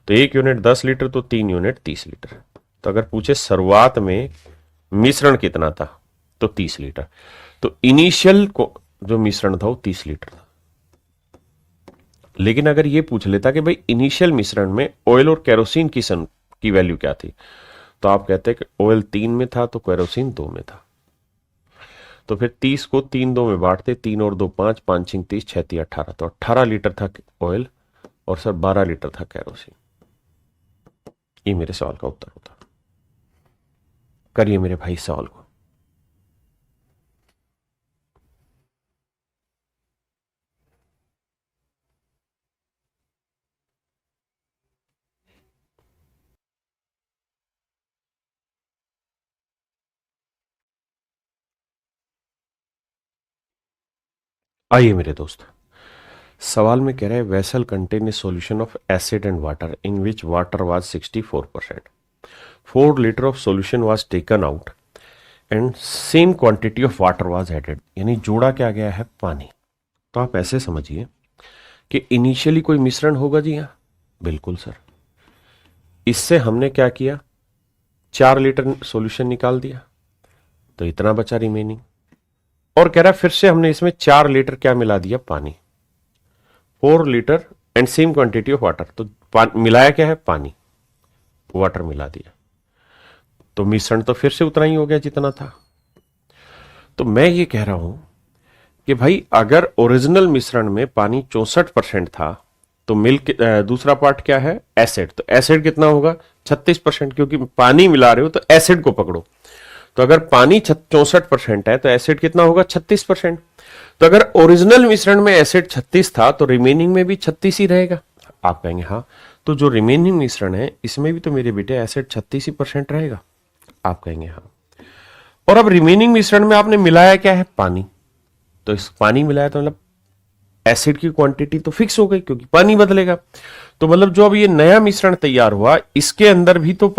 तो 1 यूनिट 10 लीटर, तो 3 यूनिट 30 लीटर। तो अगर पूछे शुरुआत में मिश्रण कितना था तो 30 लीटर, तो इनिशियल को जो मिश्रण था वो 30 लीटर था। लेकिन अगर ये पूछ लेता कि भाई इनिशियल मिश्रण में ऑयल और केरोसिन की वैल्यू क्या थी, तो आप कहते हैं कि ऑयल 3 में था तो केरोसिन 2 में था। तो फिर 30 को 3 2 में बांटते, 3 और 2 5, 5 6 30, 6 3 18, तो 18 लीटर था ऑयल और सर 12 लीटर था केरोसिन। ये मेरे सवाल का उत्तर होता। करिए मेरे भाई सवाल को। आइए मेरे दोस्त, सवाल में कह रहे हैं vessel contain a solution of acid and water in which water was 64%, 4 litre of solution was taken out and same quantity of water was added, यानी जोड़ा क्या गया है? पानी। तो आप ऐसे समझिए कि इनिशियली कोई मिश्रण होगा जी, हाँ बिल्कुल सर। इससे हमने क्या किया? 4 लीटर सॉल्यूशन निकाल दिया, तो इतना बचा रिमेनिंग, और कह रहा है फिर से हमने इसमें 4 लीटर क्या मिला दिया? पानी। 4 litre and same quantity of water, तो मिलाया क्या है? पानी, वाटर मिला दिया, तो मिश्रण तो फिर से उतना ही हो गया जितना था। तो मैं ये कह रहा हूं कि भाई अगर ओरिजिनल मिश्रण में पानी 64% था तो मिल्क दूसरा पार्ट क्या है? एसिड। तो एसिड कितना होगा? 36%, क्योंकि पानी मिला रहे हो तो एसिड को पकड़ो। तो अगर पानी 64% है तो एसिड कितना होगा? 36%। तो अगर ओरिजिनल मिश्रण में एसिड 36 था तो रिमेनिंग में भी 36 ही रहेगा। आप कहेंगे हाँ, तो जो रिमेनिंग मिश्रण है इसमें भी तो मेरे बेटे एसिड 36% रहेगा। आप कहेंगे हाँ, और अब रिमेनिंग मिश्रण में आपने मिलाया क्या है? पानी। तो इस पानी मिलाया तो मतलब एसिड की क्वांटिटी तो फिक्स हो गई क्योंकि पानी बदलेगा। तो मतलब जो अब ये नया मिश्रण तैयार हुआ इसके अंदर भी तो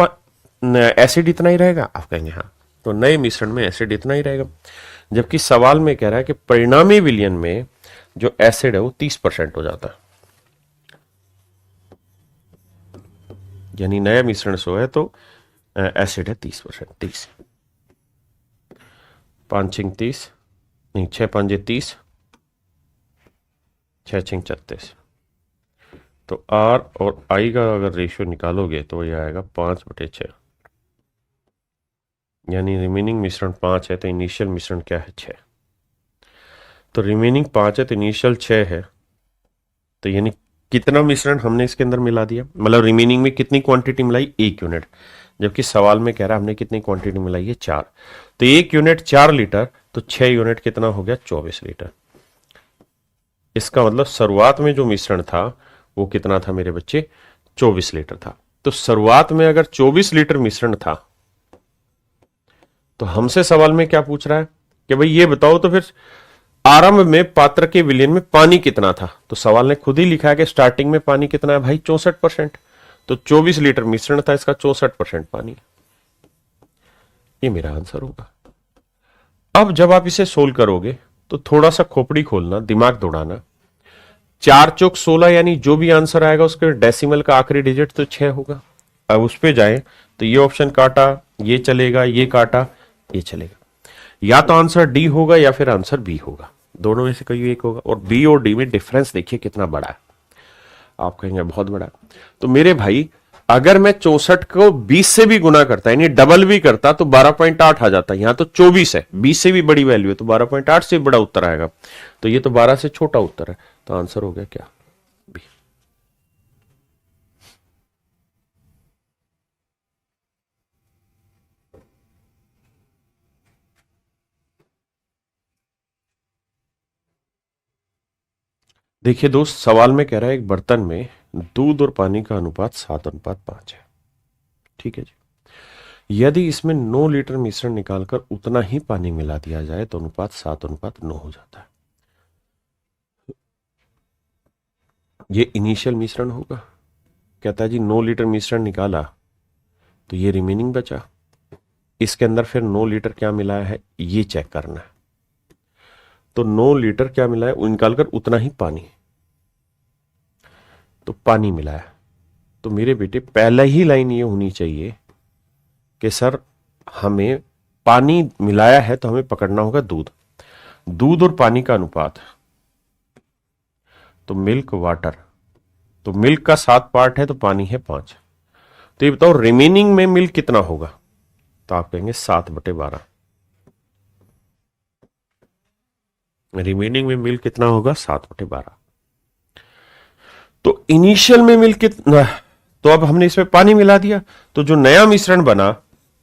एसिड इतना ही रहेगा। आप कहेंगे हाँ, तो नए मिश्रण में एसिड इतना ही रहेगा, जबकि सवाल में कह रहा है कि परिणामी विलयन में जो एसिड है वो 30% हो जाता है। यानी नया मिश्रण सो है तो एसिड है 30%। 30 5 छिंग 30 नहीं 6 5 30 6 छिंग 36। तो आर और आई का अगर रेशियो निकालोगे तो ये आएगा 5/6। यानी रिमेनिंग मिश्रण 5 है तो इनिशियल मिश्रण क्या है 6। तो रिमेनिंग 5 है तो इनिशियल 6 है। तो यानी कितना मिश्रण हमने इसके अंदर मिला दिया, मतलब रिमेनिंग में कितनी क्वांटिटी मिलाई 1 यूनिट, जबकि सवाल में कह रहा है हमने कितनी क्वांटिटी मिलाई है 4। तो 1 यूनिट 4 लीटर तो 6 यूनिट कितना हो गया 24 लीटर। इसका मतलब शुरुआत में जो मिश्रण था वो कितना था मेरे बच्चे 24 लीटर था। तो शुरुआत में अगर 24 लीटर मिश्रण था तो हमसे सवाल में क्या पूछ रहा है कि भाई ये बताओ तो फिर आरंभ में पात्र के विलयन में पानी कितना था। तो सवाल ने खुद ही लिखा है कि स्टार्टिंग में पानी कितना है भाई 64%। तो 24 लीटर मिश्रण था, इसका 64% पानी। ये मेरा आंसर होगा। अब जब आप इसे सोल्व करोगे तो थोड़ा सा खोपड़ी खोलना, दिमाग दौड़ाना। 4 चौक 16 यानी जो भी आंसर आएगा उसके डेसिमल का आखिरी डिजिट तो 6 होगा। अब उस पे जाए तो ये ऑप्शन काटा, ये चलेगा, ये काटा, ये चलेगा। या तो आंसर डी होगा या फिर आंसर बी होगा, दोनों में से कोई एक होगा। और बी और डी में डिफरेंस देखिए कितना बड़ा है। आप कहेंगे बहुत बड़ा। तो मेरे भाई अगर मैं 64 को 20 से भी गुना करता यानी डबल भी करता तो 12.8 आ जाता। यहां तो 24 है, 20 से भी बड़ी वैल्यू है तो 12.8 से भी बड़ा उत्तर आएगा। तो ये तो 12 से छोटा उत्तर है। तो आंसर हो गया क्या बी। देखिए दोस्त, सवाल में कह रहा है एक बर्तन में दूध और पानी का अनुपात 7:5 है। ठीक है जी। यदि इसमें 9 लीटर मिश्रण निकालकर उतना ही पानी मिला दिया जाए तो अनुपात 7:9 हो जाता है। ये इनिशियल मिश्रण होगा। कहता है जी 9 लीटर मिश्रण निकाला तो ये रिमेनिंग बचा। इसके अंदर फिर 9 लीटर क्या मिला है ये चेक करना है। तो 9 लीटर क्या मिला है वो निकालकर उतना ही पानी, तो पानी मिला है। तो मेरे बेटे पहला ही लाइन ये होनी चाहिए कि सर हमें पानी मिलाया है तो हमें पकड़ना होगा दूध। दूध और पानी का अनुपात तो मिल्क वाटर, तो मिल्क का 7 पार्ट है तो पानी है 5। तो ये बताओ रिमेनिंग में मिल्क कितना होगा। तो आप कहेंगे 7/12। रिमेनिंग में मिल्क कितना होगा 7/12। तो इनिशियल में मिल्क कितना, तो अब हमने इसमें पानी मिला दिया तो जो नया मिश्रण बना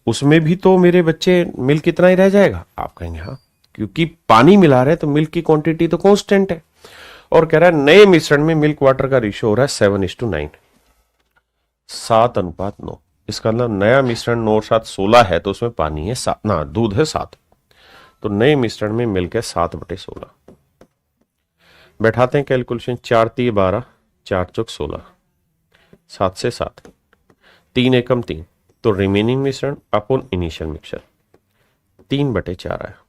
उसमें भी तो मेरे बच्चे मिल्क कितना ही रह जाएगा। आप कहेंगे हाँ, क्योंकि पानी मिला रहे तो मिल्क की क्वांटिटी तो कांस्टेंट है। और कह रहा है नए मिश्रण में मिल्क वाटर का रेशियो हो रहा है 7:9, 7:9। इसका मतलब नया मिश्रण 9 और 7 16 है तो उसमें पानी है 7 ना दूध है 7। तो नए मिश्रण में मिल्क है 7/16। बैठाते हैं कैलकुलेशन। 4 3 12, 4 चौक 16, 7 से 7, 3 एकम 3। तो रिमेनिंग मिश्रण अपॉन इनिशियल मिक्सचर 3/4 आया।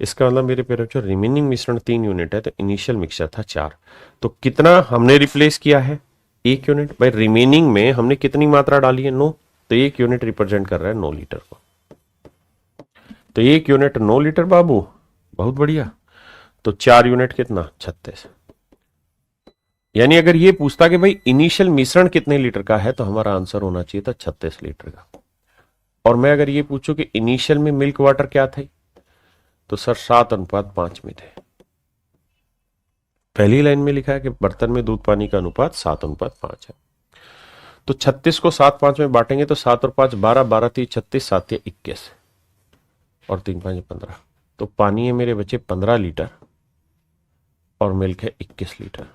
इसका मतलब मेरे पेड़ बच्चों रिमेनिंग मिश्रण 3 यूनिट है तो इनिशियल मिक्सचर था 4। तो कितना हमने रिप्लेस किया है 1 यूनिट। भाई रिमेनिंग में हमने कितनी मात्रा डाली है 9, तो 1 यूनिट रिप्रेजेंट कर रहा है 9 लीटर को। तो 1 यूनिट 9 लीटर बाबू, बहुत बढ़िया। तो 4 यूनिट कितना 36। यानी अगर ये पूछता कि भाई इनिशियल मिश्रण कितने लीटर का है तो हमारा आंसर होना चाहिए था 36 लीटर का। और मैं अगर ये पूछूं कि इनिशियल में मिल्क वाटर क्या थे तो सर 7:5 में थे। पहली लाइन में लिखा है कि बर्तन में दूध पानी का अनुपात 7:5 है। तो 36 को 7 5 में बांटेंगे तो 7 और 5 12, 12 3 36, 7 21 और 3 5 15। तो पानी है मेरे बच्चे 15 लीटर और मिल्क है 21 लीटर।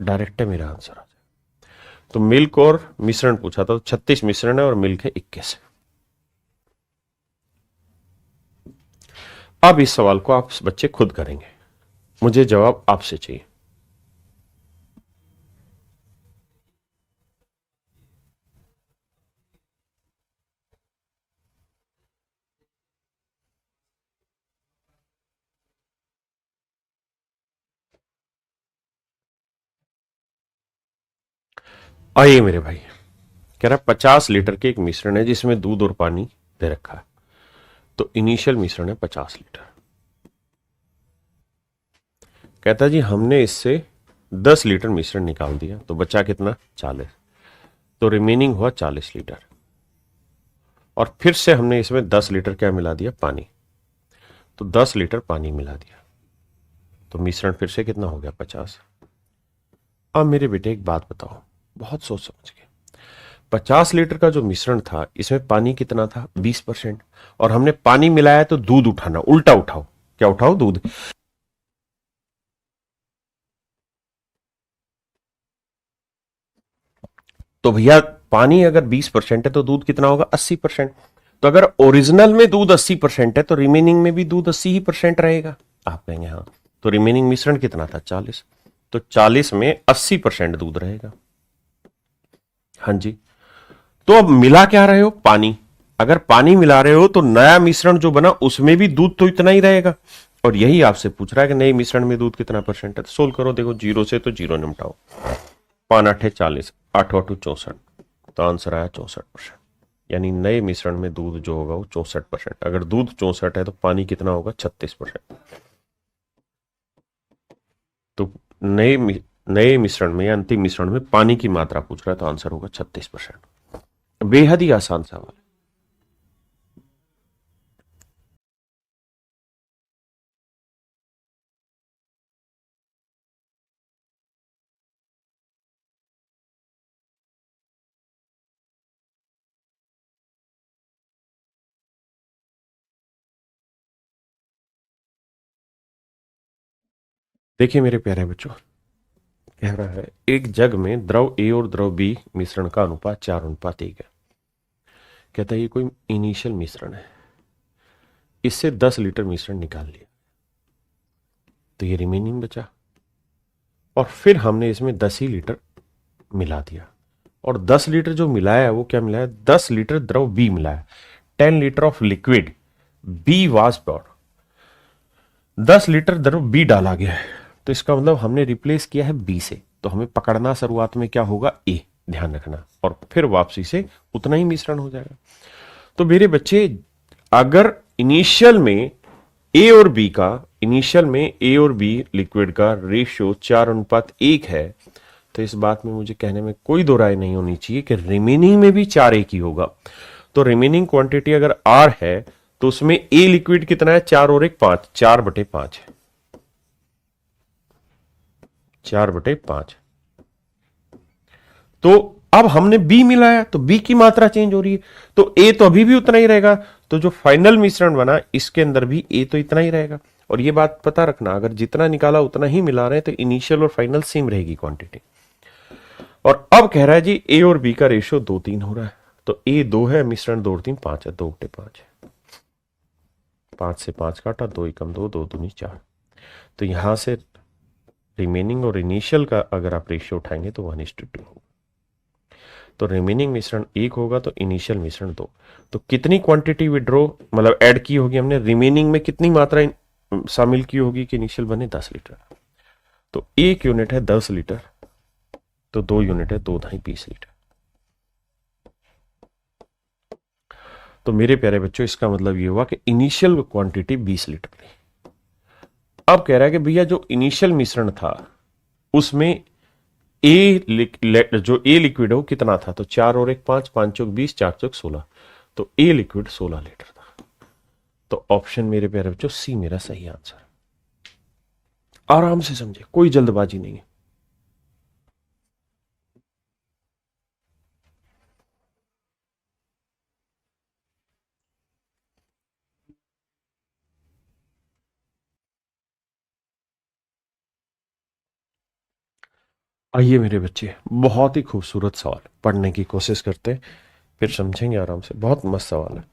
डायरेक्ट है मेरा आंसर आ जाए। तो मिल्क और मिश्रण पूछा था तो 36 मिश्रण है और मिल्क है 21 है। अब इस सवाल को आप बच्चे खुद करेंगे। मुझे जवाब आपसे चाहिए। आइए मेरे भाई, कह रहा 50 लीटर के एक मिश्रण है जिसमें दूध और पानी दे रखा है, तो इनिशियल मिश्रण है 50 लीटर। कहता जी हमने इससे 10 लीटर मिश्रण निकाल दिया, तो बचा कितना? 40। तो रिमेनिंग हुआ 40 लीटर। और फिर से हमने इसमें 10 लीटर क्या मिला दिया? पानी। तो 10 लीटर पानी मिला दिया, तो मिश्रण फिर से कितना हो गया? 50। अब मेरे बेटे एक बात बताओ, बहुत सोच समझ के। 50 लीटर का जो मिश्रण था, इसमें पानी कितना था? 20%। और हमने पानी मिलाया तो दूध उठाना, उल्टा उठाओ। क्या उठाओ? दूध। तो भैया पानी अगर 20% है तो दूध कितना होगा? 80%। तो अगर ओरिजिनल में दूध 80% है तो रिमेनिंग में भी दूध 80% रहेगा। आप कहेंगे हाँ, तो रिमेनिंग मिश्रण कितना था? 40। तो 40 में 80% दूध रहेगा। हाँ जी। तो अब मिला क्या रहे हो? पानी। अगर पानी मिला रहे हो तो नया मिश्रण जो बना उसमें भी दूध तो इतना ही रहेगा। और यही आपसे पूछ रहा है कि नए मिश्रण में दूध कितना परसेंट है। तो सोल्व करो, देखो जीरो से तो जीरो निपटाओ। 5 8 40, 8 8 64। तो आंसर आया 64%। यानी नए मिश्रण में दूध जो होगा वो 64%। अगर दूध 64 है तो पानी कितना होगा? 36%। तो नए मिश्रण में या अंतिम मिश्रण में पानी की मात्रा पूछ रहा है, तो आंसर होगा 36%। बेहद ही आसान सवाल। देखिए मेरे प्यारे बच्चों, कह रहा है एक जग में द्रव ए और द्रव बी मिश्रण का अनुपात 4:1 है। कहता है ये कोई इनिशियल मिश्रण है, इससे 10 लीटर मिश्रण निकाल लिया, तो ये रिमेनिंग बचा। और फिर हमने इसमें 10 ही लीटर मिला दिया। और 10 लीटर जो मिलाया वो क्या मिलाया? 10 लीटर द्रव बी मिलाया। 10 litre of liquid B was pure. 10 litre द्रव बी डाला गया है, तो इसका मतलब हमने रिप्लेस किया है बी से। तो हमें पकड़ना शुरुआत में क्या होगा? ए, ध्यान रखना। और फिर वापसी से उतना ही मिश्रण हो जाएगा। तो मेरे बच्चे, अगर इनिशियल में ए और बी लिक्विड का रेशियो 4:1 है, तो इस बात में मुझे कहने में कोई दो राय नहीं होनी चाहिए कि रिमेनिंग में भी 4:1 ही होगा। तो रिमेनिंग क्वांटिटी अगर आर है तो उसमें ए लिक्विड कितना है? 4 और 1 5, 4/5 है। 4/5। तो अब हमने बी मिलाया तो बी की मात्रा चेंज हो रही है, तो ए तो अभी भी उतना ही रहेगा। तो जो फाइनल मिश्रण बना इसके अंदर भी ए तो इतना ही रहेगा। और ये बात पता रखना, अगर जितना निकाला उतना ही मिला रहे हैं तो इनिशियल और फाइनल सेम रहेगी क्वांटिटी। और अब कह रहा है जी ए और बी का रेशियो 2:3 हो रहा है। तो ए 2 है, मिश्रण 2 और 3 5 है, 2/5 है। 5 से 5 काटा, 2 एकम 2, 2 दूनी 4। तो यहां से रिमेनिंग और इनिशियल का अगर आप रेशियो उठाएंगे तो 1:2 होगा। तो रिमेनिंग मिश्रण 1 होगा तो इनिशियल मिश्रण 2। तो कितनी क्वांटिटी विड्रॉ मतलब ऐड की होगी हमने? रिमेनिंग में कितनी मात्रा शामिल की होगी कि इनिशियल बने? 10 लीटर। तो 1 यूनिट है 10 लीटर, तो 2 यूनिट है 2 ढाई 20 लीटर। तो मेरे प्यारे बच्चों, इसका मतलब ये हुआ कि इनिशियल क्वांटिटी 20 लीटर थी। अब कह रहा है कि भैया जो इनिशियल मिश्रण था उसमें जो ए लिक्विड है वो कितना था? तो 4 और 1 5, 5 चौक 20, 4 चौक 16। तो ए लिक्विड 16 लीटर था। तो ऑप्शन मेरे प्यारे बच्चों सी मेरा सही आंसर। आराम से समझे, कोई जल्दबाजी नहीं है। आइए मेरे बच्चे, बहुत ही खूबसूरत सवाल, पढ़ने की कोशिश करते हैं फिर समझेंगे आराम से। बहुत मस्त सवाल है।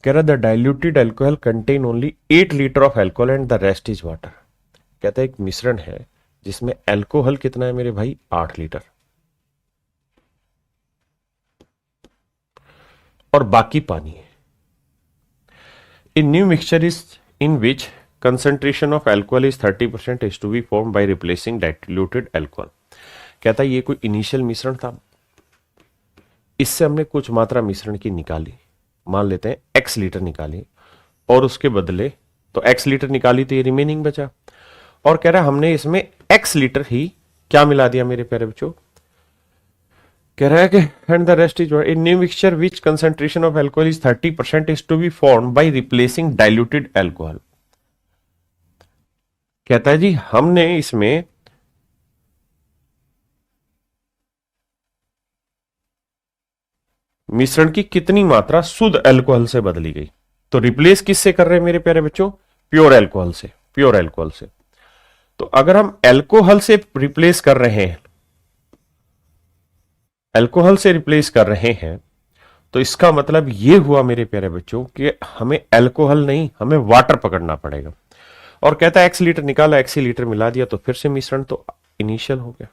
कह रहा the diluted alcohol contain only 8 litre of alcohol and the rest is water. कहता है एक मिश्रण है जिसमें अल्कोहल कितना है मेरे भाई, 8 लीटर, और बाकी पानी है। In new mixture is in which concentration of alcohol is 30% is to be formed by replacing diluted alcohol। कहता है ये कोई इनिशियल मिश्रण था, इससे हमने कुछ मात्रा मिश्रण की निकाली, मान लेते हैं x लीटर निकाली, और उसके बदले तो x लीटर निकाली तो ये रिमेनिंग बचा, और कह रहा है हमने इसमें x लीटर ही क्या मिला दिया मेरे प्यारे बच्चों, कह रहा है कि and the rest is in new mixture which concentration of alcohol is 30% is to be formed by replacing diluted alcohol. कहता है जी हमने इसमें मिश्रण की कितनी मात्रा शुद्ध अल्कोहल से बदली गई, तो रिप्लेस किससे कर रहे हैं मेरे प्यारे बच्चों, प्योर अल्कोहल से, प्योर अल्कोहल से। तो अगर हम अल्कोहल से रिप्लेस कर रहे हैं, अल्कोहल से रिप्लेस कर रहे हैं, तो इसका मतलब यह हुआ मेरे प्यारे बच्चों कि हमें अल्कोहल नहीं, हमें वाटर पकड़ना पड़ेगा। और कहता है x लीटर निकाला, x लीटर मिला दिया, तो फिर से मिश्रण तो इनिशियल हो गया।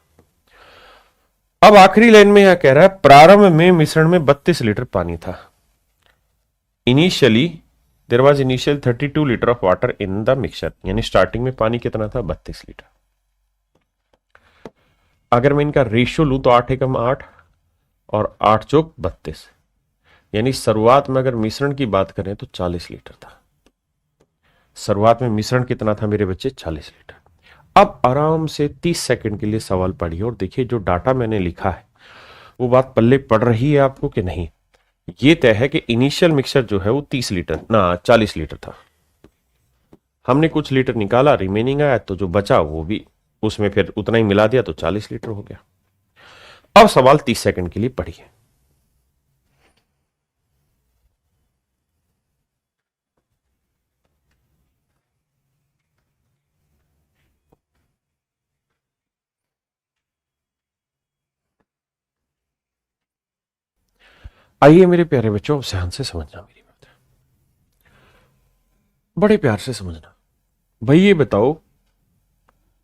अब आखिरी लाइन में यह कह रहा है प्रारंभ में मिश्रण में 32 लीटर पानी था। Initially there was initial 32 litre of water in the mixture, यानी स्टार्टिंग में पानी कितना था, 32 लीटर। अगर मैं इनका रेशियो लूं तो 8 एकम 8 और 8 चौक 32, यानी शुरुआत में अगर मिश्रण की बात करें तो 40 लीटर था। शुरुआत में मिश्रण कितना था मेरे बच्चे, 40 लीटर। अब आराम से 30 सेकंड के लिए सवाल पढ़िए और देखिए जो डाटा मैंने लिखा है वो बात पल्ले पड़ रही है आपको कि नहीं। ये तय है कि इनिशियल मिक्सचर जो है वो 30 लीटर ना 40 लीटर था, हमने कुछ लीटर निकाला, रिमेनिंग आया, तो जो बचा वो भी उसमें फिर उतना ही मिला दिया तो 40 लीटर हो गया। अब सवाल 30 सेकंड के लिए पढ़िए। आइए मेरे प्यारे बच्चों, ध्यान से समझना मेरी बात, बड़े प्यार से समझना। भाई ये बताओ,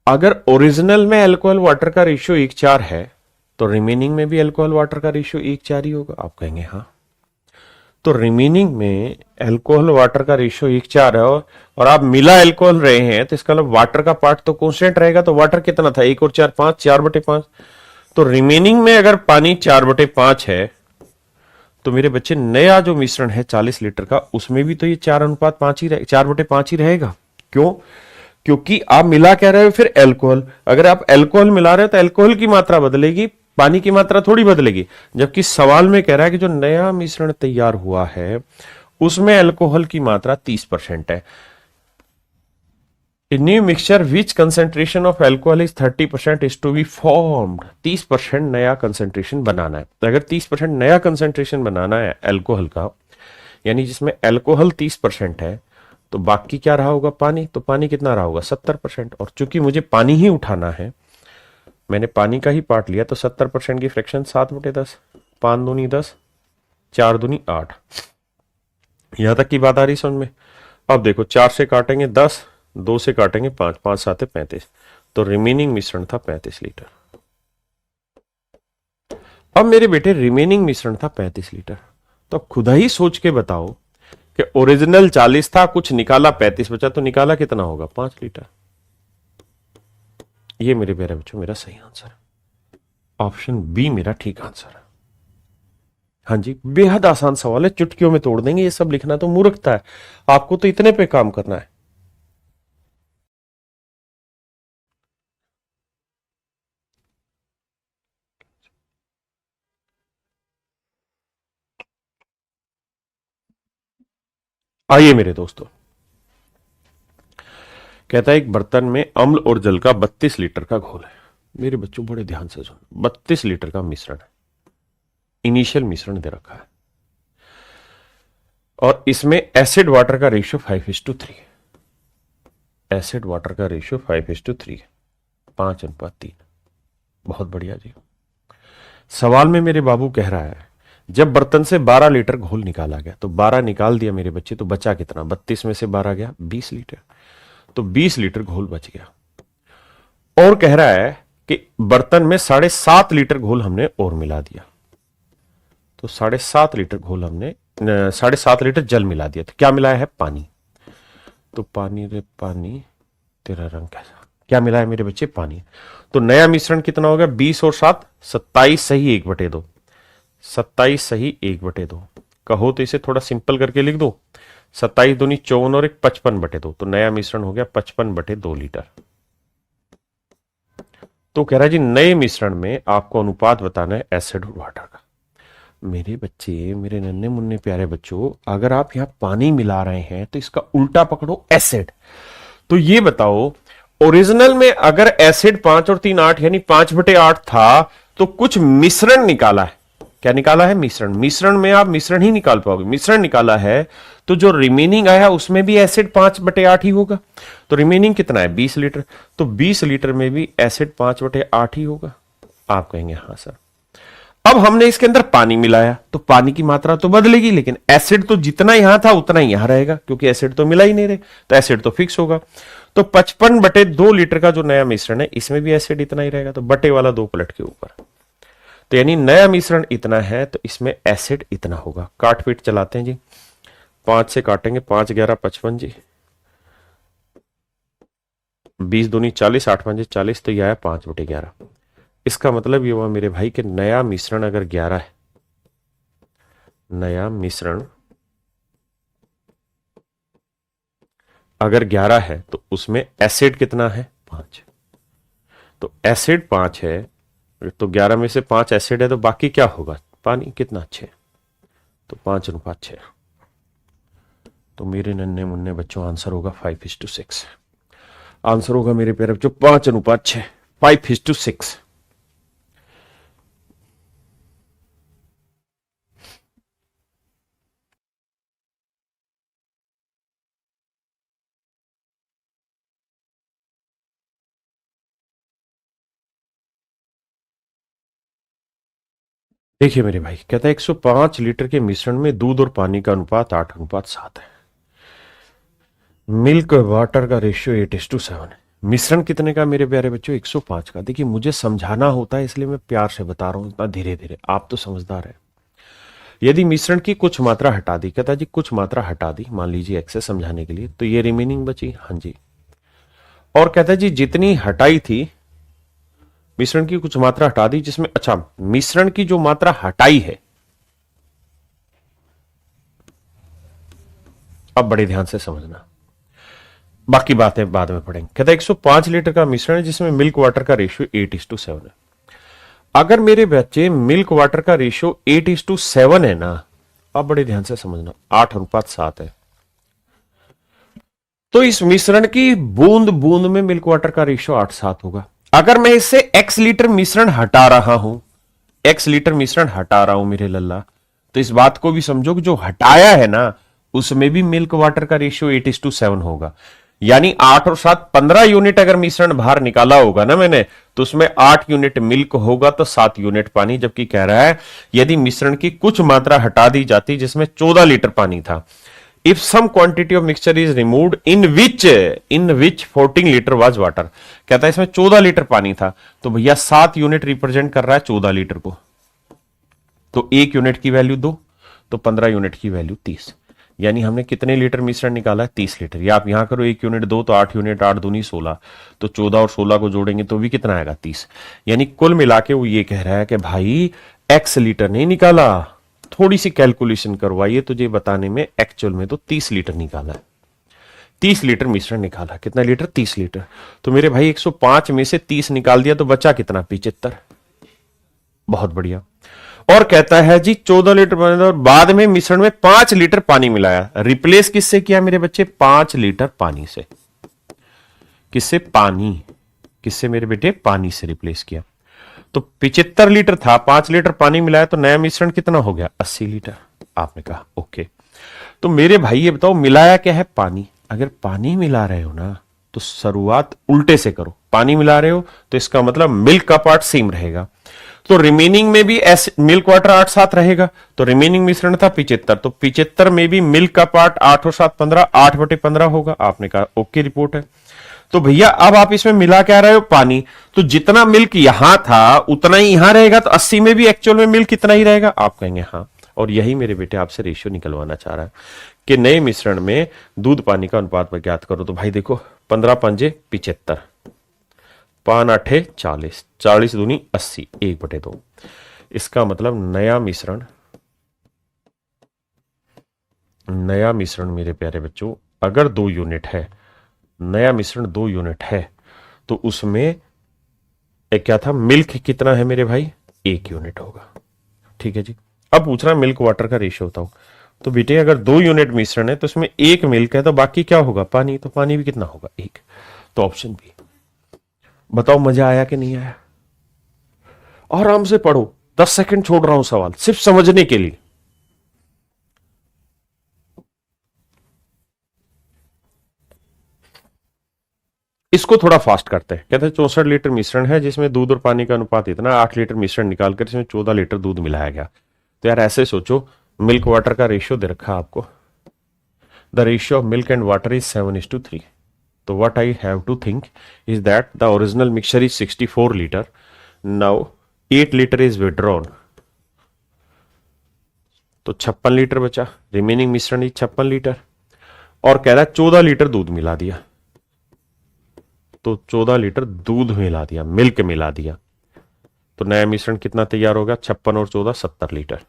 अगर ओरिजिनल में अल्कोहल वाटर का रेशियो 1:4 है तो रिमेनिंग में भी अल्कोहल वाटर का रेशियो 1:4 ही होगा। आप कहेंगे हाँ, तो रिमेनिंग में अल्कोहल वाटर का रेशियो 1:4 है और आप मिला अल्कोहल रहे हैं, तो इसका मतलब वाटर का पार्ट तो कांस्टेंट रहेगा। तो वाटर कितना था, 1 और 4 5, 4/5। तो रिमेनिंग में अगर पानी 4/5 है तो मेरे बच्चे नया जो मिश्रण है 40 लीटर का, उसमें भी तो ये 4:5 ही 4/5 ही रहेगा। क्यों, क्योंकि आप मिला क्या रहे हो फिर अल्कोहल। अगर आप अल्कोहल मिला रहे हो तो अल्कोहल की मात्रा बदलेगी, पानी की मात्रा थोड़ी बदलेगी। जबकि सवाल में कह रहा है कि जो नया मिश्रण तैयार हुआ है उसमें अल्कोहल की मात्रा 30% है। A new mixture which concentration of alcohol is 30% is to be formed। 30% नया कंसेंट्रेशन बनाना है। तो अगर 30% नया कंसेंट्रेशन बनाना है अल्कोहल का, यानी जिसमें अल्कोहल 30% है, तो बाकी क्या रहा होगा, पानी। तो पानी कितना रहा होगा, 70%। और चूंकि मुझे पानी ही उठाना है, मैंने पानी का ही पार्ट लिया, तो 70% की फ्रैक्शन 7/10, 5 दूनी 10, 4 दूनी 8। यहां तक की बात आ रही समझ में। अब देखो 4 से काटेंगे 10, 2 से काटेंगे 5, 5 7 35, तो रिमेनिंग मिश्रण था 35 लीटर। अब मेरे बेटे रिमेनिंग मिश्रण था 35 लीटर। तो खुद ही सोच के बताओ कि ओरिजिनल 40 था, कुछ निकाला 35 बचा, तो निकाला कितना होगा, 5 लीटर। ये मेरे प्यारे बच्चों मेरा सही आंसर है, ऑप्शन बी मेरा ठीक आंसर है। हाँ जी, बेहद आसान सवाल है, चुटकियों में तोड़ देंगे। ये सब लिखना तो मूर्खता है, आपको तो इतने पे काम करना है। आइए मेरे दोस्तों, कहता है एक बर्तन में अम्ल और जल का 32 लीटर का घोल है। मेरे बच्चों बड़े ध्यान से सुनो, 32 लीटर का मिश्रण है, इनिशियल मिश्रण दे रखा है, और इसमें एसिड वाटर का रेशियो 5:3 है। एसिड वाटर का रेशियो 5:3 है, 5:3। बहुत बढ़िया जी। सवाल में मेरे बाबू कह रहा है जब बर्तन से 12 लीटर घोल निकाला गया, तो 12 निकाल दिया मेरे बच्चे, तो बचा कितना, 32 में से 12 गया 20 लीटर, तो 20 लीटर घोल बच गया। और कह रहा है कि बर्तन में 7.5 लीटर घोल हमने और मिला दिया, तो 7.5 लीटर घोल हमने 7.5 लीटर जल मिला दिया, तो क्या मिलाया है? पानी। तो पानी रे पानी तेरा रंग कैसा, क्या मिला है मेरे बच्चे? पानी। तो नया मिश्रण कितना होगा? 20 और 7 27 सही 1/2, 27 सही 1/2। कहो तो इसे थोड़ा सिंपल करके लिख दो, 27 दूनी 54 और 1 55/2। तो नया मिश्रण हो गया 55/2 लीटर। तो कह रहा है जी नए मिश्रण में आपको अनुपात बताना है एसिड और वाटर का। मेरे बच्चे, मेरे नन्हे मुन्ने प्यारे बच्चों, अगर आप यहां पानी मिला रहे हैं तो इसका उल्टा पकड़ो, एसिड। तो ये बताओ, ओरिजिनल में अगर एसिड 5 और 3 8 यानी 5/8 था, तो कुछ मिश्रण निकाला है। क्या निकाला है? मिश्रण। मिश्रण में आप मिश्रण ही निकाल पाओगे, मिश्रण निकाला है तो जो रिमेनिंग आया उसमें भी एसिड 5/8 ही होगा। तो रिमेनिंग कितना है? 20 लीटर। तो 20 लीटर में भी एसिड 5/8 ही होगा। आप कहेंगे हाँ सर। अब हमने इसके अंदर पानी मिलाया तो पानी की मात्रा तो बदलेगी, लेकिन एसिड तो जितना यहां था उतना ही यहां रहेगा, क्योंकि एसिड तो मिला ही नहीं रहे, तो एसिड तो फिक्स होगा। तो 55/2 लीटर का जो नया मिश्रण है इसमें भी एसिड इतना ही रहेगा, तो बटे वाला 2 पलट के ऊपर। तो यानी नया मिश्रण इतना है तो इसमें एसिड इतना होगा। काट पीट चलाते हैं जी, 5 से काटेंगे, 5 11 55 जी, 20 दूनी 40, 8 5 40, तो यह आया 5/11। इसका मतलब ये हुआ मेरे भाई कि नया मिश्रण अगर 11 है, नया मिश्रण अगर 11 है तो उसमें एसिड कितना है? 5। तो एसिड 5 है, तो 11 में से 5 एसिड है, तो बाकी क्या होगा? पानी। कितना? 6। तो 5:6। तो मेरे नन्हे मुन्ने बच्चों आंसर होगा 5:6। आंसर होगा मेरे प्यारे बच्चों 5:6, 5:6। देखिए मेरे भाई, कहता है 105 लीटर के मिश्रण में दूध और पानी का अनुपात 8:7 है। मिल्क वाटर का रेशियो 8:7 है। मिश्रण कितने का मेरे प्यारे बच्चों? 105 का। देखिए मुझे समझाना होता है इसलिए मैं प्यार से बता रहा हूं, इतना धीरे धीरे, आप तो समझदार है। यदि मिश्रण की कुछ मात्रा हटा दी, कहता जी कुछ मात्रा हटा दी, मान लीजिए एक्स से समझाने के लिए, तो ये रिमेनिंग बची। हाँ जी। और कहता जी जितनी हटाई थी, मिश्रण की कुछ मात्रा हटा दी, जिसमें अच्छा मिश्रण की जो मात्रा हटाई है, अब बड़े ध्यान से समझना, बाकी बातें बाद में पढ़ेंगे। कहता है 105 लीटर का मिश्रण है जिसमें मिल्क वाटर का रेशियो 8:7 है। अगर मेरे बच्चे मिल्क वाटर का रेशियो 8:7 है ना, अब बड़े ध्यान से समझना, 8:7 है, तो इस मिश्रण की बूंद बूंद में मिल्क वाटर का रेशियो 8:7 होगा। अगर मैं इससे x लीटर मिश्रण हटा रहा हूं, x लीटर मिश्रण हटा रहा हूं मेरे लल्ला, तो इस बात को भी समझो कि जो हटाया है ना उसमें भी मिल्क वाटर का रेशियो 8:7 होगा। यानी 8 और 7 15 यूनिट अगर मिश्रण बाहर निकाला होगा ना मैंने, तो उसमें 8 यूनिट मिल्क होगा तो 7 यूनिट पानी। जबकि कह रहा है यदि मिश्रण की कुछ मात्रा हटा दी जाती जिसमें 14 लीटर पानी था, if some quantity of mixture is removed in which 14 litre was water, कहता है इसमें 14 लीटर पानी था, तो भैया 7 यूनिट रिप्रेजेंट कर रहा है 14 लीटर को, तो 1 यूनिट की वैल्यू 2, तो 15 यूनिट की वैल्यू 30। यानी हमने कितने लीटर मिश्रण निकाला है? 30 लीटर। या आप यहां करो 1 यूनिट 2, तो 8 यूनिट, 8 दूनी 16, तो 14 और 16 को जोड़ेंगे तो भी कितना आएगा? 30। यानी कुल मिला के वो ये कह रहा है कि भाई x लीटर नहीं निकाला, थोड़ी सी कैलकुलेशन करवाइए तुझे बताने में, एक्चुअल में तो 30 लीटर निकाला है। 30 लीटर मिश्रण निकाला। कितना लीटर? 30 लीटर। तो मेरे भाई 105 में से 30 निकाल दिया तो बचा कितना? 75। बहुत बढ़िया। और कहता है जी 14 लीटर पानी और बाद में मिश्रण में 5 लीटर पानी मिलाया। रिप्लेस किससे किया मेरे बच्चे? 5 लीटर पानी से। किससे? पानी। किससे मेरे बेटे? पानी से रिप्लेस किया। तो 75 लीटर था, 5 लीटर पानी मिलाया, तो नया मिश्रण कितना हो गया? 80 लीटर। आपने कहा ओके। तो मेरे भाई ये बताओ मिलाया क्या है? पानी। अगर पानी मिला रहे हो ना तो शुरुआत उल्टे से करो। पानी मिला रहे हो तो इसका मतलब मिल्क का पार्ट सेम रहेगा, तो रिमेनिंग में भी मिल्क वाटर 8:7 रहेगा। तो रिमेनिंग मिश्रण था 75, तो 75 में भी मिल्क का पार्ट 8 और 7 15, 8/15 होगा। आपने कहा ओके, रिपोर्ट है। तो भैया अब आप इसमें मिला क्या रहे हो, पानी। तो जितना मिल्क यहां था उतना ही यहां रहेगा, तो 80 में भी एक्चुअल में मिल्क कितना ही रहेगा, आप कहेंगे हाँ। और यही मेरे बेटे आपसे रेशियो निकलवाना चाह रहा है कि नए मिश्रण में दूध पानी का अनुपात ज्ञात करो। तो भाई देखो 15 पंजे 75, 5 आठे 40, 40 दूनी 80, 1/2। इसका मतलब नया मिश्रण मेरे प्यारे बच्चों अगर 2 यूनिट है, नया मिश्रण 2 यूनिट है, तो उसमें एक क्या था, मिल्क कितना है मेरे भाई, 1 यूनिट होगा। ठीक है जी। अब पूछ रहा मिल्क वाटर का रेशियो बताओ। तो बेटे अगर 2 यूनिट मिश्रण है तो उसमें 1 मिल्क है, तो बाकी क्या होगा, पानी। तो पानी भी कितना होगा, 1। तो ऑप्शन बी। बताओ मजा आया कि नहीं आया। आराम से पढ़ो, 10 सेकंड छोड़ रहा हूं सवाल सिर्फ समझने के लिए। इसको थोड़ा फास्ट करते हैं। कहते हैं 64 लीटर मिश्रण है जिसमें दूध और पानी का अनुपात इतना, 8 लीटर मिश्रण निकालकर इसमें 14 लीटर दूध मिलाया गया। तो यार ऐसे सोचो, मिल्क वाटर का रेशियो दे रखा आपको, the ratio of milk and water is 7:3। तो what I have to think is that the original mixture is 64 litre, now 8 litre is withdrawn, तो 56 लीटर बचा, रिमेनिंग मिश्रण इज 56 लीटर। और कह रहा है 14 लीटर दूध मिला दिया, तो 14 लीटर दूध मिला दिया, मिल्क मिला दिया, तो नया मिश्रण कितना तैयार होगा, 56 और 14 70 लीटर।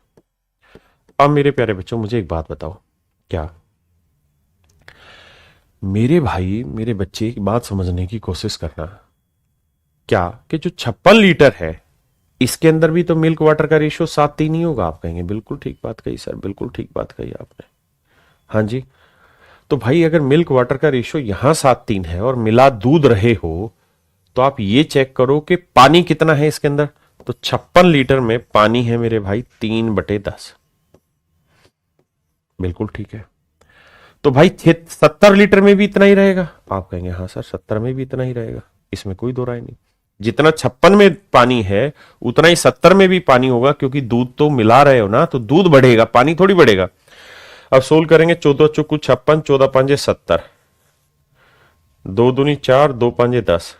अब मेरे प्यारे बच्चों मुझे एक बात बताओ, क्या मेरे भाई मेरे बच्चे की बात समझने की कोशिश करना, क्या कि जो 56 लीटर है इसके अंदर भी तो मिल्क वाटर का रेशियो 7:3 ही होगा। आप कहेंगे बिल्कुल ठीक बात कही सर, बिल्कुल ठीक बात कही आपने। हाँ जी। तो भाई अगर मिल्क वाटर का रेशियो यहां 7:3 है और मिला दूध रहे हो, तो आप ये चेक करो कि पानी कितना है इसके अंदर। तो 56 लीटर में पानी है मेरे भाई 3/10, बिल्कुल ठीक है। तो भाई 70 लीटर में भी इतना ही रहेगा। आप कहेंगे हाँ सर 70 में भी इतना ही रहेगा, इसमें कोई दो राय नहीं। जितना 56 में पानी है उतना ही 70 में भी पानी होगा, क्योंकि दूध तो मिला रहे हो ना, तो दूध बढ़ेगा, पानी थोड़ी बढ़ेगा। अब सोल्व करेंगे, 14 चौकू 56, 14 पंजे 70, 2 दूनी 4, 2 पंजे 10,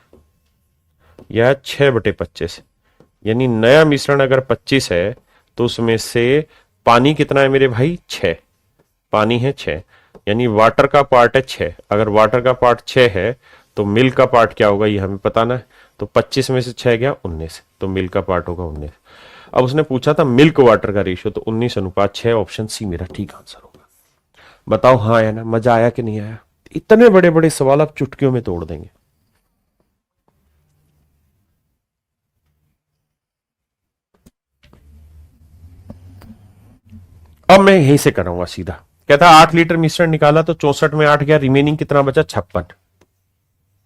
यह 6/25। यानी नया मिश्रण अगर 25 है तो उसमें से पानी कितना है मेरे भाई, 6। पानी है 6, यानी वाटर का पार्ट है 6। अगर वाटर का पार्ट 6 है तो मिल्क का पार्ट क्या होगा ये हमें बताना है। तो 25 में से 6 गया 19, तो मिल्क का पार्ट होगा 19। अब उसने पूछा था मिल्क वाटर का रेशियो, तो 19:6, ऑप्शन सी मेरा ठीक आंसर होगा। बताओ हाँ या ना, मजा आया कि नहीं आया। इतने बड़े बड़े सवाल आप चुटकियों में तोड़ देंगे। अब मैं यहीं से कराऊंगा सीधा। कहता 8 लीटर मिश्रण निकाला तो 64 में 8 गया, रिमेनिंग कितना बचा, 56।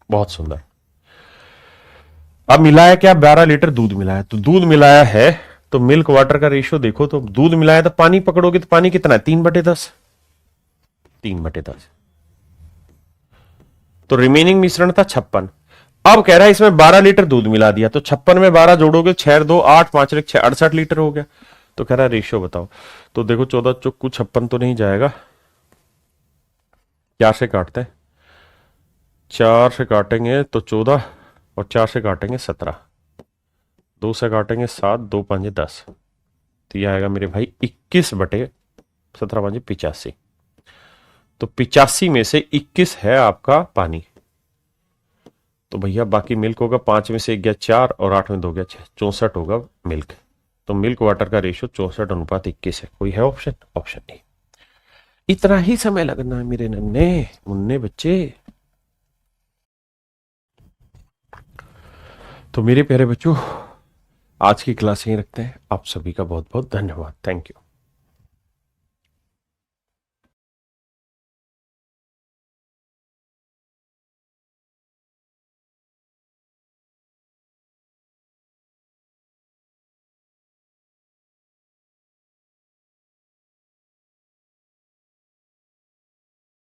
बहुत सुंदर। अब मिलाया क्या, 12 लीटर दूध मिलाया। तो दूध मिलाया है तो मिल्क वाटर का रेशियो देखो, तो दूध मिलाया तो पानी पकड़ोगे तो पानी कितना है, 3/10, 3/10। तो रिमेनिंग मिश्रण था 56। अब कह रहा है इसमें 12 लीटर दूध मिला दिया, तो 56 में 12 जोड़ोगे 6 2 8 5 1 6 68 लीटर हो गया। तो कह रहा है रेशियो बताओ। तो देखो 14 चौकू 56 तो नहीं जाएगा, 4 से काटते हैं, 4 से काटेंगे तो 14 और 4 से काटेंगे 17, 2 से काटेंगे 7, 2 5 10, तो यह आएगा मेरे भाई 21/17 5 85। तो 85 में से 21 है आपका पानी। तो भैया बाकी मिल्क होगा, 5 में से 1 गया 4 और 8 में 2 गया 6, 64 होगा मिल्क। तो मिल्क वाटर का रेशियो 64:21 है। कोई है ऑप्शन, ऑप्शन नहीं। इतना ही समय लगना है मेरे नन्हे मुन्ने बच्चे। तो मेरे प्यारे बच्चों आज की क्लास यहीं रखते हैं। आप सभी का बहुत बहुत धन्यवाद। Thank you.